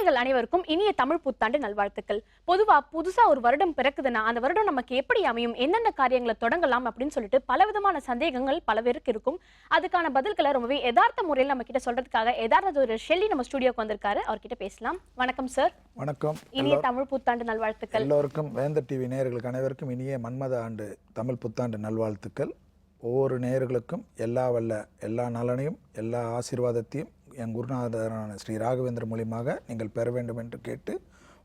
நேயர்கள் அனைவருக்கும் இனிய தமிழ் புத்தாண்டு நல்வாழ்த்துக்கள். பொதுவா புதுசா ஒரு வருடம் பிறக்குதுன்னா அந்த வருடம் நமக்கு எப்படி அமையும், என்னென்ன காரியங்களை தொடங்கலாம் அப்படின்னு சொல்லிட்டு பலவிதமான சந்தேகங்கள் பல பேருக்கு இருக்கும். அதுக்கான பதில்களை ரொம்பவே யதார்த்த முறையில் நம்ம கிட்ட சொல்றதுக்காக யதார்த்த ஒரு ஷெல்லி நம்ம ஸ்டுடியோக்கு வந்திருக்காரு. அவர்கிட்ட பேசலாம். வணக்கம் சார். வணக்கம். இனிய தமிழ் புத்தாண்டு நல்வாழ்த்துக்கள். எல்லோருக்கும் வேந்தர் டிவி நேயர்களுக்கு அனைவருக்கும் இனிய மன்மத ஆண்டு தமிழ் புத்தாண்டு நல்வாழ்த்துக்கள். ஒவ்வொரு நேயர்களுக்கும் எல்லா நலனையும் எல்லா ஆசீர்வாதத்தையும் என் குருநாதரான ஸ்ரீ ராகவேந்திர மூலியமாக நீங்கள் பெற வேண்டும் என்று கேட்டு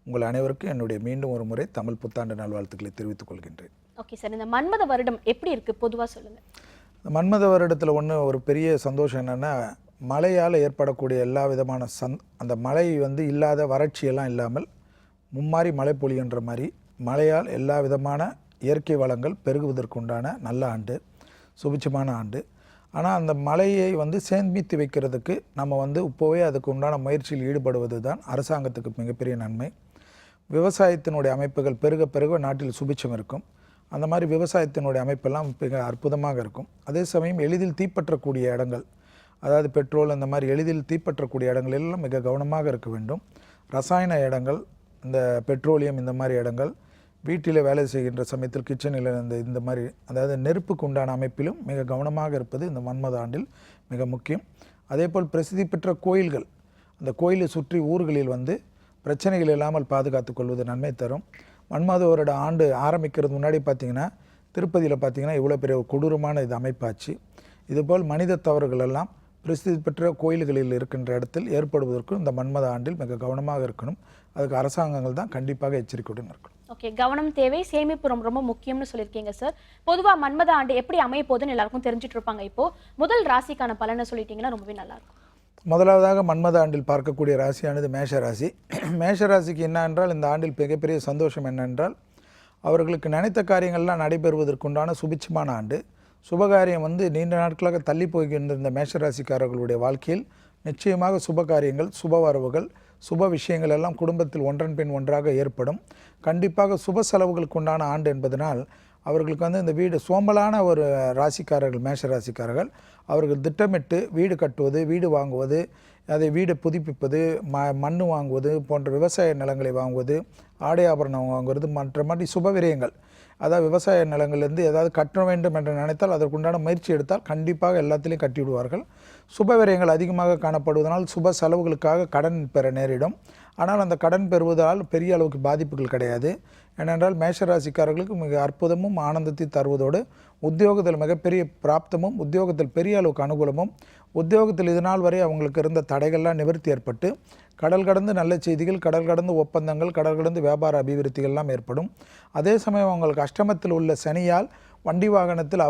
உங்கள் அனைவருக்கும் என்னுடைய மீண்டும் ஒரு முறை தமிழ் புத்தாண்டு நல்வாழ்த்துக்களை தெரிவித்துக் கொள்கின்றேன். ஓகே சார், இந்த மன்மத வருடம் எப்படி இருக்கு பொதுவாக சொல்லுங்க. மன்மத வருடத்தில் ஒரு பெரிய சந்தோஷம் என்னென்னா, மழையால் ஏற்படக்கூடிய எல்லா விதமான அந்த மழை இல்லாத வறட்சியெல்லாம் இல்லாமல் மும்மாரி மழை பொழிகின்ற மாதிரி மழையால் எல்லா விதமான இயற்கை வளங்கள் பெருகுவதற்குண்டான நல்ல ஆண்டு, சுபிட்சமான ஆண்டு. ஆனால் அந்த மழையை சேமித்து வைக்கிறதுக்கு நம்ம இப்போவே அதுக்கு உண்டான முயற்சியில் ஈடுபடுவது தான் அரசாங்கத்துக்கு மிகப்பெரிய நன்மை. விவசாயத்தினுடைய அமைப்புகள் பெருக பெருக நாட்டில் சுபிட்சம் இருக்கும். அந்த மாதிரி விவசாயத்தினுடைய அமைப்பெல்லாம் மிக அற்புதமாக இருக்கும். அதே சமயம் எளிதில் தீப்பற்றக்கூடிய இடங்கள், அதாவது பெட்ரோல் இந்த மாதிரி எளிதில் தீப்பற்றக்கூடிய இடங்கள் எல்லாம் மிக கவனமாக இருக்க வேண்டும். ரசாயன இடங்கள், இந்த பெட்ரோலியம் இந்த மாதிரி இடங்கள், வீட்டில் வேலை செய்கின்ற சமயத்தில் கிச்சனில் இந்த மாதிரி அதாவது நெருப்புக்கு உண்டான அமைப்பிலும் மிக கவனமாக இருப்பது இந்த மன்மத ஆண்டில் மிக முக்கியம். அதேபோல் பிரசித்தி பெற்ற கோயில்கள், அந்த கோயிலை சுற்றி ஊர்களில் பிரச்சனைகள் இல்லாமல் பாதுகாத்து கொள்வது நன்மை தரும். மன்மத வருட ஆண்டு ஆரம்பிக்கிறது முன்னாடி பார்த்திங்கன்னா, திருப்பதியில் பார்த்திங்கன்னா இவ்வளோ பெரிய கொடூரமான இது அமைப்பாச்சு. இதுபோல் மனித தவறுகள் எல்லாம் பிரசித்தி பெற்ற கோயில்களில் இருக்கின்ற இடத்தில் ஏற்படுவதற்கும் இந்த மன்மத ஆண்டில் மிக கவனமாக இருக்கணும். அதுக்கு அரசாங்கங்கள் தான் கண்டிப்பாக எச்சரிக்கையுடன் இருக்கணும். ஓகே, கவனம் தேவை, சேமிப்பு ரொம்ப ரொம்ப முக்கியம்னு சொல்லியிருக்கீங்க சார். பொதுவாக மன்மத ஆண்டு எப்படி அமைய போகுதுன்னு எல்லாருக்கும் தெரிஞ்சுட்டு இருப்பாங்க. இப்போ முதல் ராசிக்கான பலனை சொல்லிட்டீங்கன்னா ரொம்பவே நல்லா இருக்கும். முதலாவதாக மன்மத ஆண்டில் பார்க்கக்கூடிய ராசியானது மேஷராசி. மேஷராசிக்கு என்ன என்றால், இந்த ஆண்டில் மிகப்பெரிய சந்தோஷம் என்னென்றால், அவர்களுக்கு நினைத்த காரியங்கள்லாம் நடைபெறுவதற்குண்டான சுபிட்சமான ஆண்டு. சுபகாரியம் நீண்ட நாட்களாக தள்ளி போகின்ற மேஷராசிக்காரர்களுடைய வாழ்க்கையில் நிச்சயமாக சுபகாரியங்கள், சுபவரவுகள், சுப விஷயங்கள் எல்லாம் குடும்பத்தில் ஒன்றன் பின் ஒன்றாக ஏற்படும். கண்டிப்பாக சுப செலவுகளுக்கு உண்டான ஆண்டு என்பதனால் அவர்களுக்கு இந்த வீடு சோம்பலான ஒரு ராசிக்காரர்கள் மேஷராசிக்காரர்கள் அவர்கள் திட்டமிட்டு வீடு கட்டுவது, வீடு வாங்குவது, அதை வீடு புதுப்பிப்பது, மண் வாங்குவது போன்ற விவசாய நிலங்களை வாங்குவது, ஆடை ஆபரணம் வாங்குவது, மற்ற மாதிரி சுப விரயங்கள், அதாவது விவசாய நிலங்களிலிருந்து ஏதாவது கட்ட வேண்டும் என்று நினைத்தால் அதற்குண்டான முயற்சி எடுத்தால் கண்டிப்பாக எல்லாத்திலையும் கட்டிவிடுவார்கள். சுப விரயங்கள் அதிகமாக காணப்படுவதனால் சுப செலவுகளுக்காக கடன் பெற நேரிடும். ஆனால் அந்த கடன் பெறுவதால் பெரிய அளவுக்கு பாதிப்புகள் கிடையாது. ஏனென்றால் மேஷராசிக்காரர்களுக்கு மிக அற்புதமும் ஆனந்தத்தை தருவதோடு உத்தியோகத்தில் மிகப்பெரிய பிராப்தமும், உத்தியோகத்தில் பெரிய அளவுக்கு அனுகூலமும், உத்தியோகத்தில் இதனால் வரை அவங்களுக்கு இருந்த தடைகள்லாம் நிவர்த்தி ஏற்பட்டு கடல் கடந்து நல்ல செய்திகள், கடல் கடந்து ஒப்பந்தங்கள், கடல் கடந்து வியாபார அபிவிருத்திகள்லாம் ஏற்படும். அதே சமயம் அவங்களுக்கு அஷ்டமத்தில் உள்ள சனியால் வண்டி வாகனத்தில்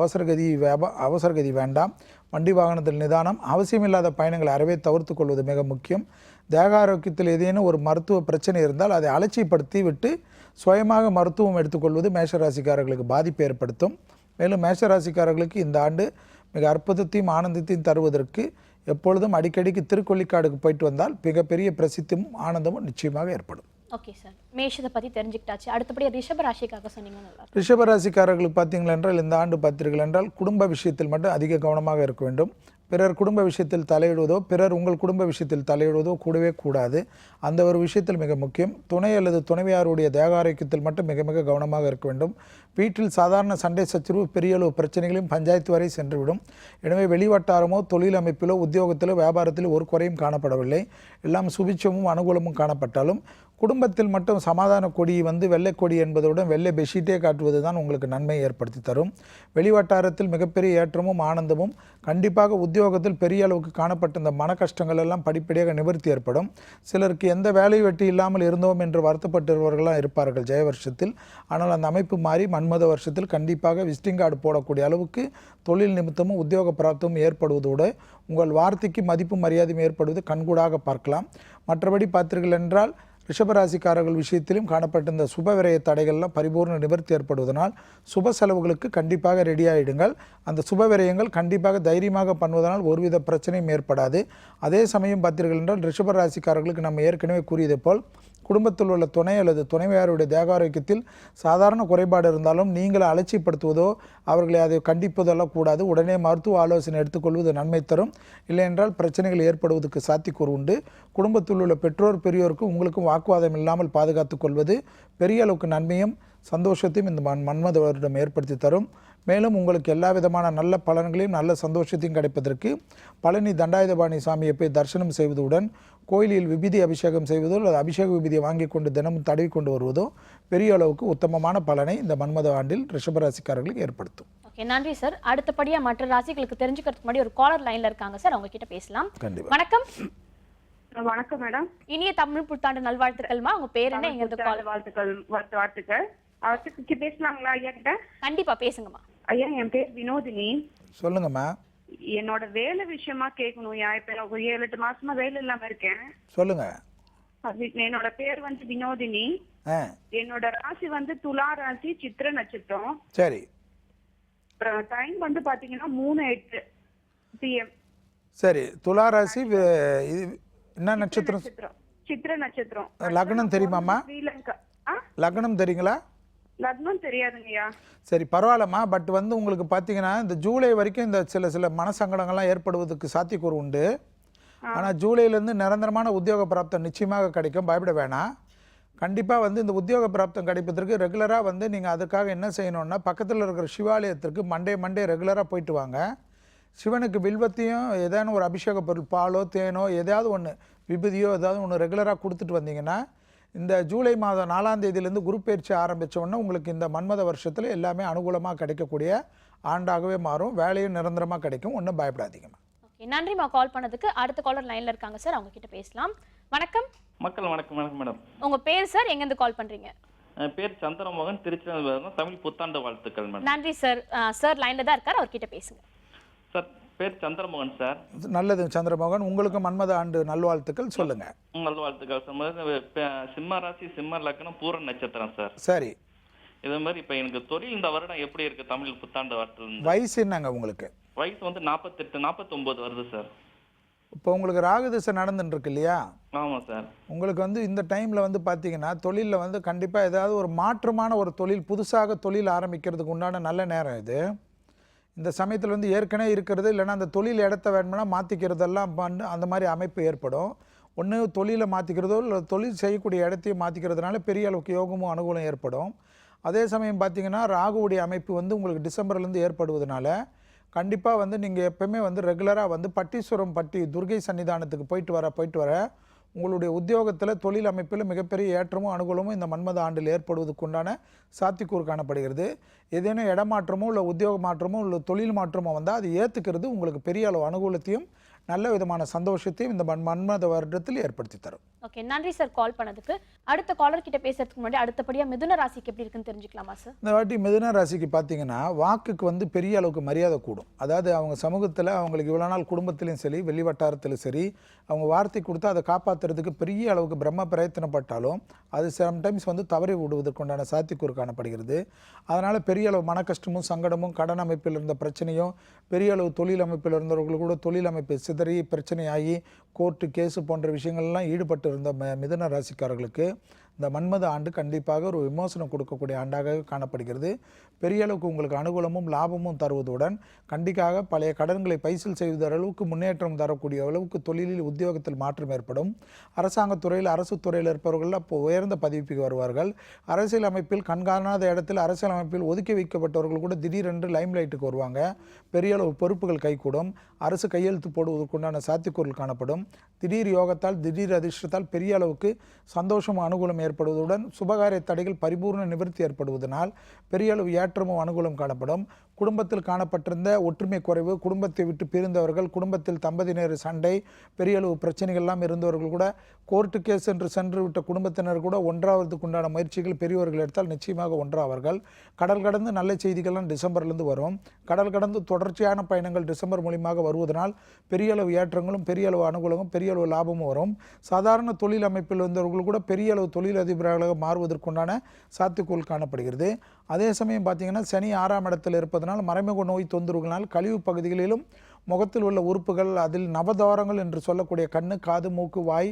அவசரகதி வேண்டாம். வண்டி வாகனத்தில் நிதானம், அவசியமில்லாத பயணங்களை அறவே தவிர்த்து கொள்வது மிக முக்கியம். தேக ஆரோக்கியத்தில் ஏதேனும் ஒரு மருத்துவ பிரச்சனை இருந்தால் அதை அலட்சியப்படுத்தி விட்டு சுயமாக மருத்துவம் எடுத்துக்கொள்வது மேஷராசிக்காரர்களுக்கு பாதிப்பு ஏற்படுத்தும். மேலும் மேஷராசிக்காரர்களுக்கு இந்த ஆண்டு மிக அற்புதத்தையும் ஆனந்தத்தையும் தருவதற்கு எப்பொழுதும் அடிக்கடிக்கு திருக்கொள்ளிக்காடுக்கு போயிட்டு வந்தால் மிகப்பெரிய பிரசித்தியும் ஆனந்தமும் நிச்சயமாக ஏற்படும். ஓகே சார், மேஷத்தை பற்றி தெரிஞ்சுக்கிட்டாச்சு. அடுத்தபடி ரிஷப ராசிக்காக சொன்னீங்கன்னா ரிஷப ராசிக்காரர்களுக்கு பார்த்தீங்களா என்றால், இந்த ஆண்டு பார்த்தீர்கள் என்றால் குடும்ப விஷயத்தில் மட்டும் அதிக கவனமாக இருக்க வேண்டும். பிறர் குடும்ப விஷயத்தில் தலையிடுவதோ, பிறர் உங்கள் குடும்ப விஷயத்தில் தலையிடுவதோ கூடவே கூடாது. அந்த ஒரு விஷயத்தில் மிக முக்கியம். துணை அல்லது துணைவியாருடைய தேக ஆரோக்கியத்தில் மட்டும் மிக மிக கவனமாக இருக்க வேண்டும். வீட்டில் சாதாரண சண்டை சச்சரவு பெரிய அளவு பிரச்சனைகளையும் பஞ்சாயத்து வரை சென்றுவிடும். எனவே வெளிவட்டாரமோ, தொழில் அமைப்பிலோ, உத்தியோகத்திலோ, வியாபாரத்திலோ ஒரு குறையும் காணப்படவில்லை. எல்லாம் சுபிட்சமும் அனுகூலமும் காணப்பட்டாலும் குடும்பத்தில் மட்டும் சமாதான கொடி வெள்ளை கொடி என்பதுடன் வெள்ளை பெட்ஷீட்டே காட்டுவது தான் உங்களுக்கு நன்மை ஏற்படுத்தி தரும். வெளிவட்டாரத்தில் மிகப்பெரிய ஏற்றமும் ஆனந்தமும், கண்டிப்பாக உத்தியோகத்தில் பெரிய அளவுக்கு காணப்பட்ட இந்த மன கஷ்டங்கள் எல்லாம் படிப்படியாக நிவர்த்தி ஏற்படும். சிலருக்கு எந்த வேலை வெட்டி இல்லாமல் இருந்தோம் என்று வருத்தப்பட்டவர்களாக இருப்பார்கள் ஜெய வருஷத்தில். ஆனால் அந்த அமைப்பு மாறி மன்மத வருஷத்தில் கண்டிப்பாக விசிட்டிங் கார்டு போடக்கூடிய அளவுக்கு தொழில் நிமித்தமும் உத்தியோக பிராப்தமும் ஏற்படுவதோடு உங்கள் வார்த்தைக்கு மதிப்பு மரியாதையும் ஏற்படுவது கண்கூடாக பார்க்கலாம். மற்றபடி பார்த்தீர்கள் என்றால் ரிஷபராசிக்காரர்கள் விஷயத்திலும் காணப்பட்ட இந்த சுப விரய தடைகள்லாம் பரிபூர்ண நிவர்த்தி ஏற்படுவதனால் சுப செலவுகளுக்கு கண்டிப்பாக ரெடியாகிடுங்கள். அந்த சுப விரயங்கள் கண்டிப்பாக தைரியமாக பண்ணுவதனால் ஒருவித பிரச்சனையும் ஏற்படாது. அதே சமயம் பார்த்தீர்கள் என்றால் ரிஷபராசிக்காரர்களுக்கு நம்ம ஏற்கனவே கூறியது போல் குடும்பத்தில் உள்ள துணை அல்லது துணைவியாருடைய தேக ஆரோக்கியத்தில் சாதாரண குறைபாடு இருந்தாலும் நீங்கள் அலட்சியப்படுத்துவதோ அவர்களை அதை கண்டிப்பதெல்லாம் கூடாது. உடனே மருத்துவ ஆலோசனை எடுத்துக்கொள்வது நன்மை தரும். இல்லையென்றால் பிரச்சனைகள் ஏற்படுவதற்கு சாத்தியக்கூறு உண்டு. குடும்பத்தில் உள்ள பெற்றோர் பெரியோருக்கும் உங்களுக்கும் வாக்குவாதம் இல்லாமல் பாதுகாத்துக் கொள்வது பெரிய அளவுக்கு நன்மையும் சந்தோஷத்தையும் இந்த மன்மத வருடம் ஏற்படுத்தி தரும். மேலும் உங்களுக்கு எல்லா விதமான நல்ல பலன்களையும் நல்ல சந்தோஷத்தையும் கிடைப்பதற்கு பழனி தண்டாயுதபாணி சாமியை போய் தரிசனம் செய்வதுடன் கோயிலில் விபூதி அபிஷேகம் செய்வதோ அல்லது அபிஷேக விபூதியை வாங்கி கொண்டு தினமும் தடவி கொண்டு வருவதோ பெரிய அளவுக்கு உத்தமமான பலனை இந்த மன்மத ஆண்டில் ரிஷபராசிக்காரர்களுக்கு ஏற்படுத்தும். ஓகே, நன்றி சார். அடுத்தபடியா மற்ற ராசிகளுக்கு தெரிஞ்சுக்கிறதுக்கு முன்னாடி ஒரு காலர் லைன்ல இருக்காங்க சார், அவங்க கிட்ட பேசலாம். கண்டிப்பா. வணக்கம். வணக்கம் மேடம். இனிய தமிழ் புத்தாண்டு நல்வாழ்த்துக்கள்மா. உங்க பேர் என்ன, எங்க இருந்து கால்? வாழ்த்துக்கள். அவருக்கு பேசலாங்களா ஐயா கிட்ட? கண்டிப்பா பேசுங்கம்மா. ஐயா, என் பேர் வினோதினி. சொல்லுங்கம்மா. என்னோட வேலை விஷயமா கேட்கணும். இப்ப எனக்கு 7-8 மாசமா வேலை இல்லாம இருக்கேன். சொல்லுங்க. என்னோட பேர் வினோதினி. என்னோட ராசி துலா ராசி, சித்திர நட்சத்திரம். சரி. டைம் பாத்தீங்கன்னா 3:08 PM. சரி. துலா ராசி என்ன நட்சத்திரம்? சித்திர நட்சத்திரம். லக்னம் தெரியுமாம்மா? ஸ்ரீலங்கா. லக்னம் தெரியுங்களா? லக்னம் தெரியாதுங்கய்யா. சரி, பரவாயில்லம்மா. பட் உங்களுக்கு பார்த்தீங்கன்னா இந்த ஜூலை வரைக்கும் இந்த சில மனசங்கடங்கள்லாம் ஏற்படுவதற்கு சாத்தியக்கூறு உண்டு. ஆனால் ஜூலையிலேருந்து நிரந்தரமான உத்தியோக பிராப்தம் நிச்சயமாக கிடைக்கும், பயப்பட வேணாம். கண்டிப்பாக இந்த உத்தியோக பிராப்தம் கிடைப்பதற்கு ரெகுலராக நீங்கள் அதுக்காக என்ன செய்யணும்னா பக்கத்தில் இருக்கிற சிவாலயத்திற்கு மண்டே ரெகுலராக போயிட்டு வாங்க. சிவனுக்கு வில்வத்தையும் ஏதாவது ஒரு அபிஷேக பொருள், பாலோ தேனோ ஏதாவது ஒன்று, விபூதியோ ஏதாவது ஒன்று ரெகுலராக கொடுத்துட்டு வந்தீங்கன்னா இந்த ஜூலை மாதம் 4ஆம் தேதியிலேருந்து குரு பயிற்சி ஆரம்பித்த உடனே உங்களுக்கு இந்த மன்மத வருஷத்தில் எல்லாமே அனுகூலமாக கிடைக்கக்கூடிய ஆண்டாகவே மாறும். வேலையும் நிரந்தரமாக கிடைக்கும். ஒன்றும் பயப்படாதீங்கம்மா. ஓகே, நன்றிம்மா கால் பண்ணதுக்கு. அடுத்த காலர் லைன்ல இருக்காங்க சார், அவங்க கிட்ட பேசலாம். வணக்கம். வணக்கம் மேடம். உங்க பேர் சார், எங்க இருந்து கால் பண்றீங்க? பேர் சந்திரமோகன், திருச்சியிலிருந்து. தமிழ் புத்தாண்டு வாழ்த்துக்கள் மேடம். நன்றி சார். சார் லைன்ல தான் இருக்கார், அவர்கிட்ட பேசுங்க. சார், பேர் சந்திரமோகன் சார். நல்லது சந்திரமோகன், உங்களுக்கு மன்மத ஆண்டு நல்வாழ்த்துக்கள். சொல்லுங்க. நல்வாழ்த்துக்கள் சார். சிம்ம ராசி, சிம்ம லக்னம், பூர நட்சத்திரம் சார். சரி. இதே மாதிரி இப்ப எனக்கு தொழில் இந்த வருடம் எப்படி இருக்கு? தமிழ் புத்தாண்டு வாழ்த்து. வயசு என்னங்க உங்களுக்கு? வயசு 48 49 வருது சார். இப்போ உங்களுக்கு ராகு திசை நடந்துட்டு இருக்கு இல்லையா? ஆமாம் சார். உங்களுக்கு இந்த டைமில் பார்த்தீங்கன்னா தொழிலில் கண்டிப்பாக ஏதாவது ஒரு மாற்றமான ஒரு தொழில், புதுசாக தொழில் ஆரம்பிக்கிறதுக்கு உண்டான நல்ல நேரம் இது. இந்த சமயத்தில் ஏற்கனவே இருக்கிறது இல்லைன்னா அந்த தொழில் இடத்த வேணும்னா மாற்றிக்கிறதெல்லாம் அந்த மாதிரி அமைப்பு ஏற்படும். ஒன்று தொழிலை மாற்றிக்கிறதோ இல்லை தொழில் செய்யக்கூடிய இடத்தையும் மாற்றிக்கிறதுனால பெரிய அளவுக்கு யோகமும் அனுகூலம் ஏற்படும். அதே சமயம் பார்த்திங்கன்னா ராகுவுடைய அமைப்பு உங்களுக்கு டிசம்பர்லேருந்து ஏற்படுவதனால கண்டிப்பாக நீங்கள் எப்போவுமே ரெகுலராக பட்டீஸ்வரம் துர்கை சன்னிதானத்துக்கு போயிட்டு வர உங்களுடைய உத்தியோகத்தில் தொழில் அமைப்பில் மிகப்பெரிய ஏற்றமும் அனுகூலமும் இந்த மன்மத ஆண்டில் ஏற்படுவதற்கு உண்டான சாத்தியக்கூறு காணப்படுகிறது. ஏதேனும் இடமாற்றமோ இல்லை உத்தியோக மாற்றமோ இல்லை தொழில் மாற்றமோ வந்தால் அது ஏற்றுக்கிறது உங்களுக்கு பெரிய அளவு அனுகூலத்தையும் நல்ல விதமான சந்தோஷத்தையும் இந்த மன்மத வருடத்தில் ஏற்படுத்தி தரும். ஓகே, நன்றி சார் கால் பண்ணதுக்கு. அடுத்த காலர் கிட்ட பேசுறதுக்கு முன்னாடி அடுத்தபடியா மிதுன ராசிக்கு எப்படி இருக்குன்னு தெரிஞ்சுக்கலாமா சார்? இந்த வாட்டி மிதுன ராசிக்கு பார்த்தீங்கன்னா வாக்குக்கு பெரிய அளவுக்கு மரியாதை கூடும். அதாவது அவங்க சமூகத்தில் அவங்களுக்கு இவ்வளோ நாள் குடும்பத்திலையும் சரி வெளி வட்டாரத்திலும் சரி அவங்க வார்த்தை கொடுத்தா அதை காப்பாற்றுறதுக்கு பெரிய அளவுக்கு பிரம்ம பிரயத்தனப்பட்டாலும் அது சம்டைம்ஸ் தவறி விடுவதற்குண்டான சாத்தியக்கூறு காணப்படுகிறது. அதனால் பெரிய அளவு மன கஷ்டமும் சங்கடமும் கடன் அமைப்பில் இருந்த பிரச்சனையும் பெரிய அளவு தொழில் அமைப்பில் இருந்தவர்கள் கூட தொழில் அமைப்பு சிதறி பிரச்சனையாகி கோர்ட்டு கேஸு போன்ற விஷயங்கள்லாம் ஈடுபட்டு இருந்த மிதுன ராசிக்காரர்களுக்கு இந்த மன்மத ஆண்டு கண்டிப்பாக ஒரு விமோசனம் கொடுக்கக்கூடிய ஆண்டாக காணப்படுகிறது. பெரிய அளவுக்கு உங்களுக்கு அனுகூலமும் லாபமும் தருவதுடன் கண்டிப்பாக பழைய கடன்களை பைசல் செய்வது அளவுக்கு முன்னேற்றம் தரக்கூடிய அளவுக்கு தொழிலில் உத்தியோகத்தில் மாற்றம் ஏற்படும். அரசாங்கத்துறையில் அரசு துறையில் இருப்பவர்கள் அப்போ உயர்ந்த பதவிக்கு வருவார்கள். அரசியல் அமைப்பில் கண்காணாத இடத்தில் அரசியல் அமைப்பில் ஒதுக்கி வைக்கப்பட்டவர்கள் கூட திடீரென்று லைம் லைட்டுக்கு வருவாங்க. பெரிய அளவு பொறுப்புகள் கைகூடும். அரசு கையெழுத்து போடுவதற்குண்டான சாத்தியக்கூறுகள் காணப்படும். திடீர் யோகத்தால் திடீர் அதிர்ஷ்டத்தால் பெரிய அளவுக்கு சந்தோஷமும் அனுகூலம் ஏற்படுவதுடன் சுபகாரிய தடைகள் பரிபூர்ண நிவர்த்தி ஏற்படுவதனால் பெரிய அளவு ஏற்றமும் அனுகூலம் காணப்படும். குடும்பத்தில் காணப்பட்டிருந்த ஒற்றுமை குறைவு, குடும்பத்தை விட்டு பிரிந்தவர்கள், குடும்பத்தில் தம்பதியினர் சண்டை, பெரிய அளவு பிரச்சனைகள்லாம் இருந்தவர்கள் கூட கோர்ட்டு கேஸ் என்று சென்று விட்ட குடும்பத்தினர் கூட ஒன்றாவதுக்கு உண்டான முயற்சிகள் பெரியவர்கள் எடுத்தால் நிச்சயமாக ஒன்றாவார்கள். கடல் கடந்து நல்ல செய்திகள்லாம் டிசம்பர்லேருந்து வரும். கடல் கடந்து தொடர்ச்சியான பயணங்கள் டிசம்பர் மூலியமாக வருவதனால் பெரிய அளவு ஏற்றங்களும் பெரிய அளவு அனுகூலமும் பெரிய அளவு லாபமும் வரும். சாதாரண தொழில் அமைப்பில் வந்தவர்கள் கூட பெரிய அளவு தொழில் அதிபர்களாக மாறுவதற்குண்டான சாத்தியக்கூறு காணப்படுகிறது. அதே சமயம் பார்த்தீங்கன்னா சனி 6ஆம் இடத்தில் இருப்பதனால் மறைமுக நோய் தொந்தரவுகளால் கழிவு பகுதிகளிலும் முகத்தில் உள்ள உறுப்புகள் அதில் நவதாரங்கள் என்று சொல்லக்கூடிய கண்ணு, காது, மூக்கு, வாய்,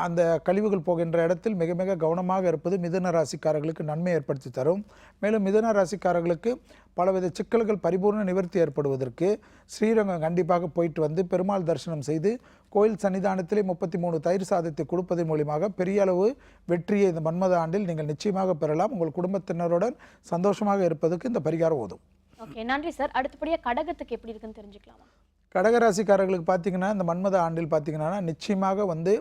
அந்த கழிவுகள் போகின்ற இடத்தில் மிக மிக கவனமாக இருப்பது மிதுன ராசிக்காரர்களுக்கு நன்மை ஏற்படுத்தி தரும். மேலும் மிதுன ராசிக்காரர்களுக்கு பலவித சிக்கல்கள் பரிபூர்ண நிவர்த்தி ஏற்படுவதற்கு ஸ்ரீரங்கம் கண்டிப்பாக போயிட்டு வந்து பெருமாள் தரிசனம் செய்து கோயில் சன்னிதானத்திலே 33 தயிர் சாதத்தை கொடுப்பதன் மூலியமாக பெரிய அளவு வெற்றியை இந்த மன்மத ஆண்டில் நீங்கள் நிச்சயமாக பெறலாம். உங்கள் குடும்பத்தினருடன் சந்தோஷமாக இருப்பதற்கு இந்த பரிகாரம் உதவும். ஓகே, நன்றி சார். அடுத்தபடியாக கடகத்துக்கு எப்படி இருக்குன்னு தெரிஞ்சுக்கலாமா? கடகராசிக்காரர்களுக்கு பார்த்தீங்கன்னா இந்த மன்மத ஆண்டில் பார்த்தீங்கன்னா நிச்சயமாக வந்து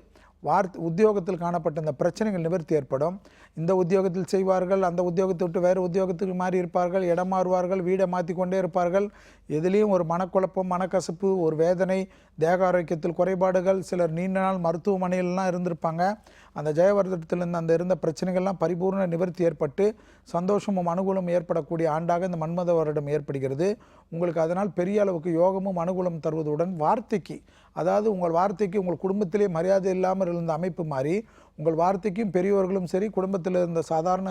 உத்தியோகத்தில் காணப்பட்ட இந்த பிரச்சனைகள் நிவர்த்தி ஏற்படும். இந்த உத்தியோகத்தில் செய்வார்கள், அந்த உத்தியோகத்தை விட்டு வேறு உத்தியோகத்துக்கு மாறி இருப்பார்கள், இடம் மாறுவார்கள், வீடை மாற்றி கொண்டே இருப்பார்கள். எதுலேயும் ஒரு மனக்குழப்பம், மனக்கசப்பு, ஒரு வேதனை, தேக ஆரோக்கியத்தில் குறைபாடுகள், சிலர் நீண்ட நாள் மருத்துவமனையிலலாம் இருந்திருப்பாங்க. அந்த ஜெயவர்தனத்திலிருந்து அந்த இருந்த பிரச்சனைகள்லாம் பரிபூர்ண நிவர்த்தி ஏற்பட்டு சந்தோஷமும் அனுகூலமும் ஏற்படக்கூடிய ஆண்டாக இந்த மன்மத வருடம் ஏற்படுகிறது. உங்களுக்கு அதனால் பெரிய அளவுக்கு யோகமும் அனுகூலம் தருவதுடன் வார்த்தைக்கு, அதாவது உங்கள் வார்த்தைக்கு உங்கள் குடும்பத்திலே மரியாதை இல்லாமல் இருந்த அமைப்பு மாறி உங்கள் வார்த்தைக்கும் பெரியவர்களும் சரி, குடும்பத்தில் இருந்த சாதாரண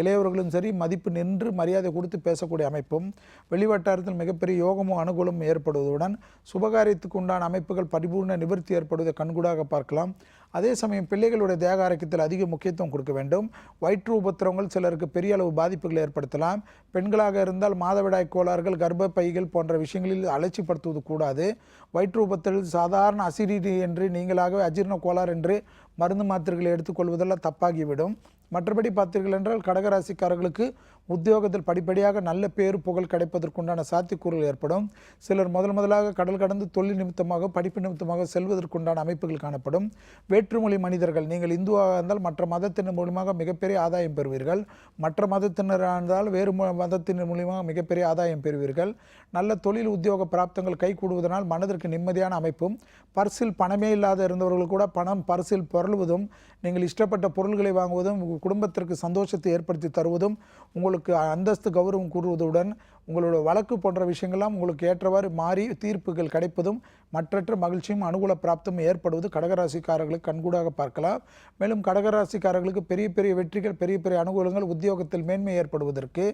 இளையவர்களும் சரி மதிப்பு நின்று மரியாதை கொடுத்து பேசக்கூடிய அமைப்பும், வெளிவட்டாரத்தில் மிகப்பெரிய யோகமும் அனுகூலமும் ஏற்படுவதுடன் சுபகாரியத்துக்கு உண்டான அமைப்புகள் பரிபூர்ண நிவர்த்தி ஏற்படுவதை கண்கூடாக பார்க்கலாம். அதே சமயம் பிள்ளைகளுடைய தேக ஆரோக்கியத்தில் அதிக முக்கியத்துவம் கொடுக்க வேண்டும். வயிற்று உபத்திரவங்கள் சிலருக்கு பெரிய அளவு பாதிப்புகளை ஏற்படுத்தலாம். பெண்களாக இருந்தால் மாதவிடாய் கோளாறுகள், கர்ப்ப பைகள் போன்ற விஷயங்களில் அலட்சிப்படுத்துவது கூடாது. வயிற்று உபத்திரத்தில் சாதாரண அசிடிட்டி என்று நீங்களாகவே அஜீரண கோளாறு என்று மருந்து மாத்திரைகளை எடுத்துக்கொள்வதெல்லாம் தப்பாகிவிடும். மற்றபடி பார்த்தீர்கள் என்றால் கடகராசிக்காரர்களுக்கு உத்தியோகத்தில் படிப்படியாக நல்ல பேர் புகழ் கிடைப்பதற்குண்டான சாத்தியக்கூறுகள் ஏற்படும். சிலர் முதலாக கடல் கடந்து தொழில் நிமித்தமாக படிப்பு நிமித்தமாக செல்வதற்குண்டான அமைப்புகள் காணப்படும். வேற்றுமொழி மனிதர்கள், நீங்கள் இந்துவாக இருந்தால் மற்ற மதத்தினர் மூலமாக மிகப்பெரிய ஆதாயம் பெறுவீர்கள். மற்ற மதத்தினராக இருந்தால் வேறு மதத்தினர் மூலியமாக மிகப்பெரிய ஆதாயம் பெறுவீர்கள். நல்ல தொழில் உத்தியோக பிராப்தங்கள் கைகூடுவதனால் மனதிற்கு நிம்மதியான அமைப்பும், பர்சில் பணமே இல்லாத இருந்தவர்கள் கூட பணம் பர்சில் பொருளுவதும், நீங்கள் இஷ்டப்பட்ட பொருள்களை வாங்குவதும், உங்கள் குடும்பத்திற்கு சந்தோஷத்தை ஏற்படுத்தி தருவதும், உங்களுக்கு அந்தஸ்து கௌரவம் கூறுவதுடன் உங்களோட வழக்கு போன்ற விஷயங்கள்லாம் உங்களுக்கு ஏற்றவாறு மாறி தீர்ப்புகள் கிடைப்பதும் மற்றற்ற மகிழ்ச்சியும் அனுகூல பிராப்தமும் ஏற்படுவது கடகராசிக்காரர்களுக்கு கண்கூடாக பார்க்கலாம். மேலும் கடகராசிக்காரர்களுக்கு பெரிய பெரிய வெற்றிகள், பெரிய பெரிய அனுகூலங்கள், உத்தியோகத்தில் மேன்மை ஏற்படுவதற்கு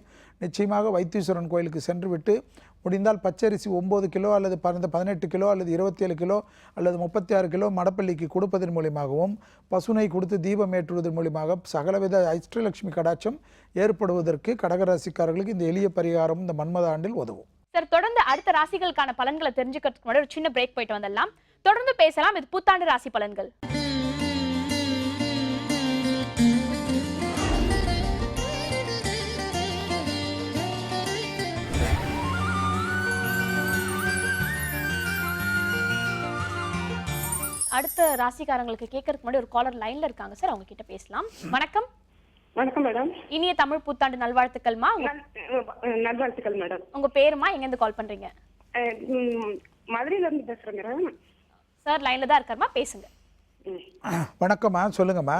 நிச்சயமாக வைத்தீஸ்வரன் கோயிலுக்கு சென்றுவிட்டு முடிந்தால் பச்சரிசி 9 கிலோ அல்லது 18 கிலோ அல்லது 27 கிலோ அல்லது 36 கிலோ மடப்பள்ளிக்கு கொடுப்பதன் மூலியமாகவும், பசுனை கொடுத்து தீபம் ஏற்றுவதன் மூலியமாக சகலவித ஐஷ்டலட்சுமி கடாட்சம் ஏற்படுவதற்கு கடகராசிக்காரர்களுக்கு இந்த எளிய பரிகாரம் இந்த மன்மத ஆண்டில் உதவும். சார், தொடர்ந்து அடுத்த ராசிகளுக்கான பலன்களை தெரிஞ்சுக்கிறதுக்கு முன்னாடி ஒரு சின்ன பிரேக் போயிட்டு வந்துடலாம். தொடர்ந்து பேசலாம். இது புத்தாண்டு ராசி பலன்கள். அடுத்த ராசிக்காரங்களுக்கு கேட்கறதுக்கு முன்னாடி ஒரு காலர் லைன்ல இருக்காங்க சார், அவங்க கிட்ட பேசலாம். வணக்கம். வணக்கம் மேடம். இனிய தமிழ் புத்தாண்டு நல்வாழ்த்துக்கள்மா. நல்வாழ்த்துக்கள் மேடம். உங்க பேருமா, எங்க இருந்து கால் பண்றீங்க? மதுரையில இருந்து பேசுறேன் மேடம். சார் லைன்ல தான் இருக்காருமா, பேசுங்க. வணக்கம்மா, சொல்லுங்கம்மா.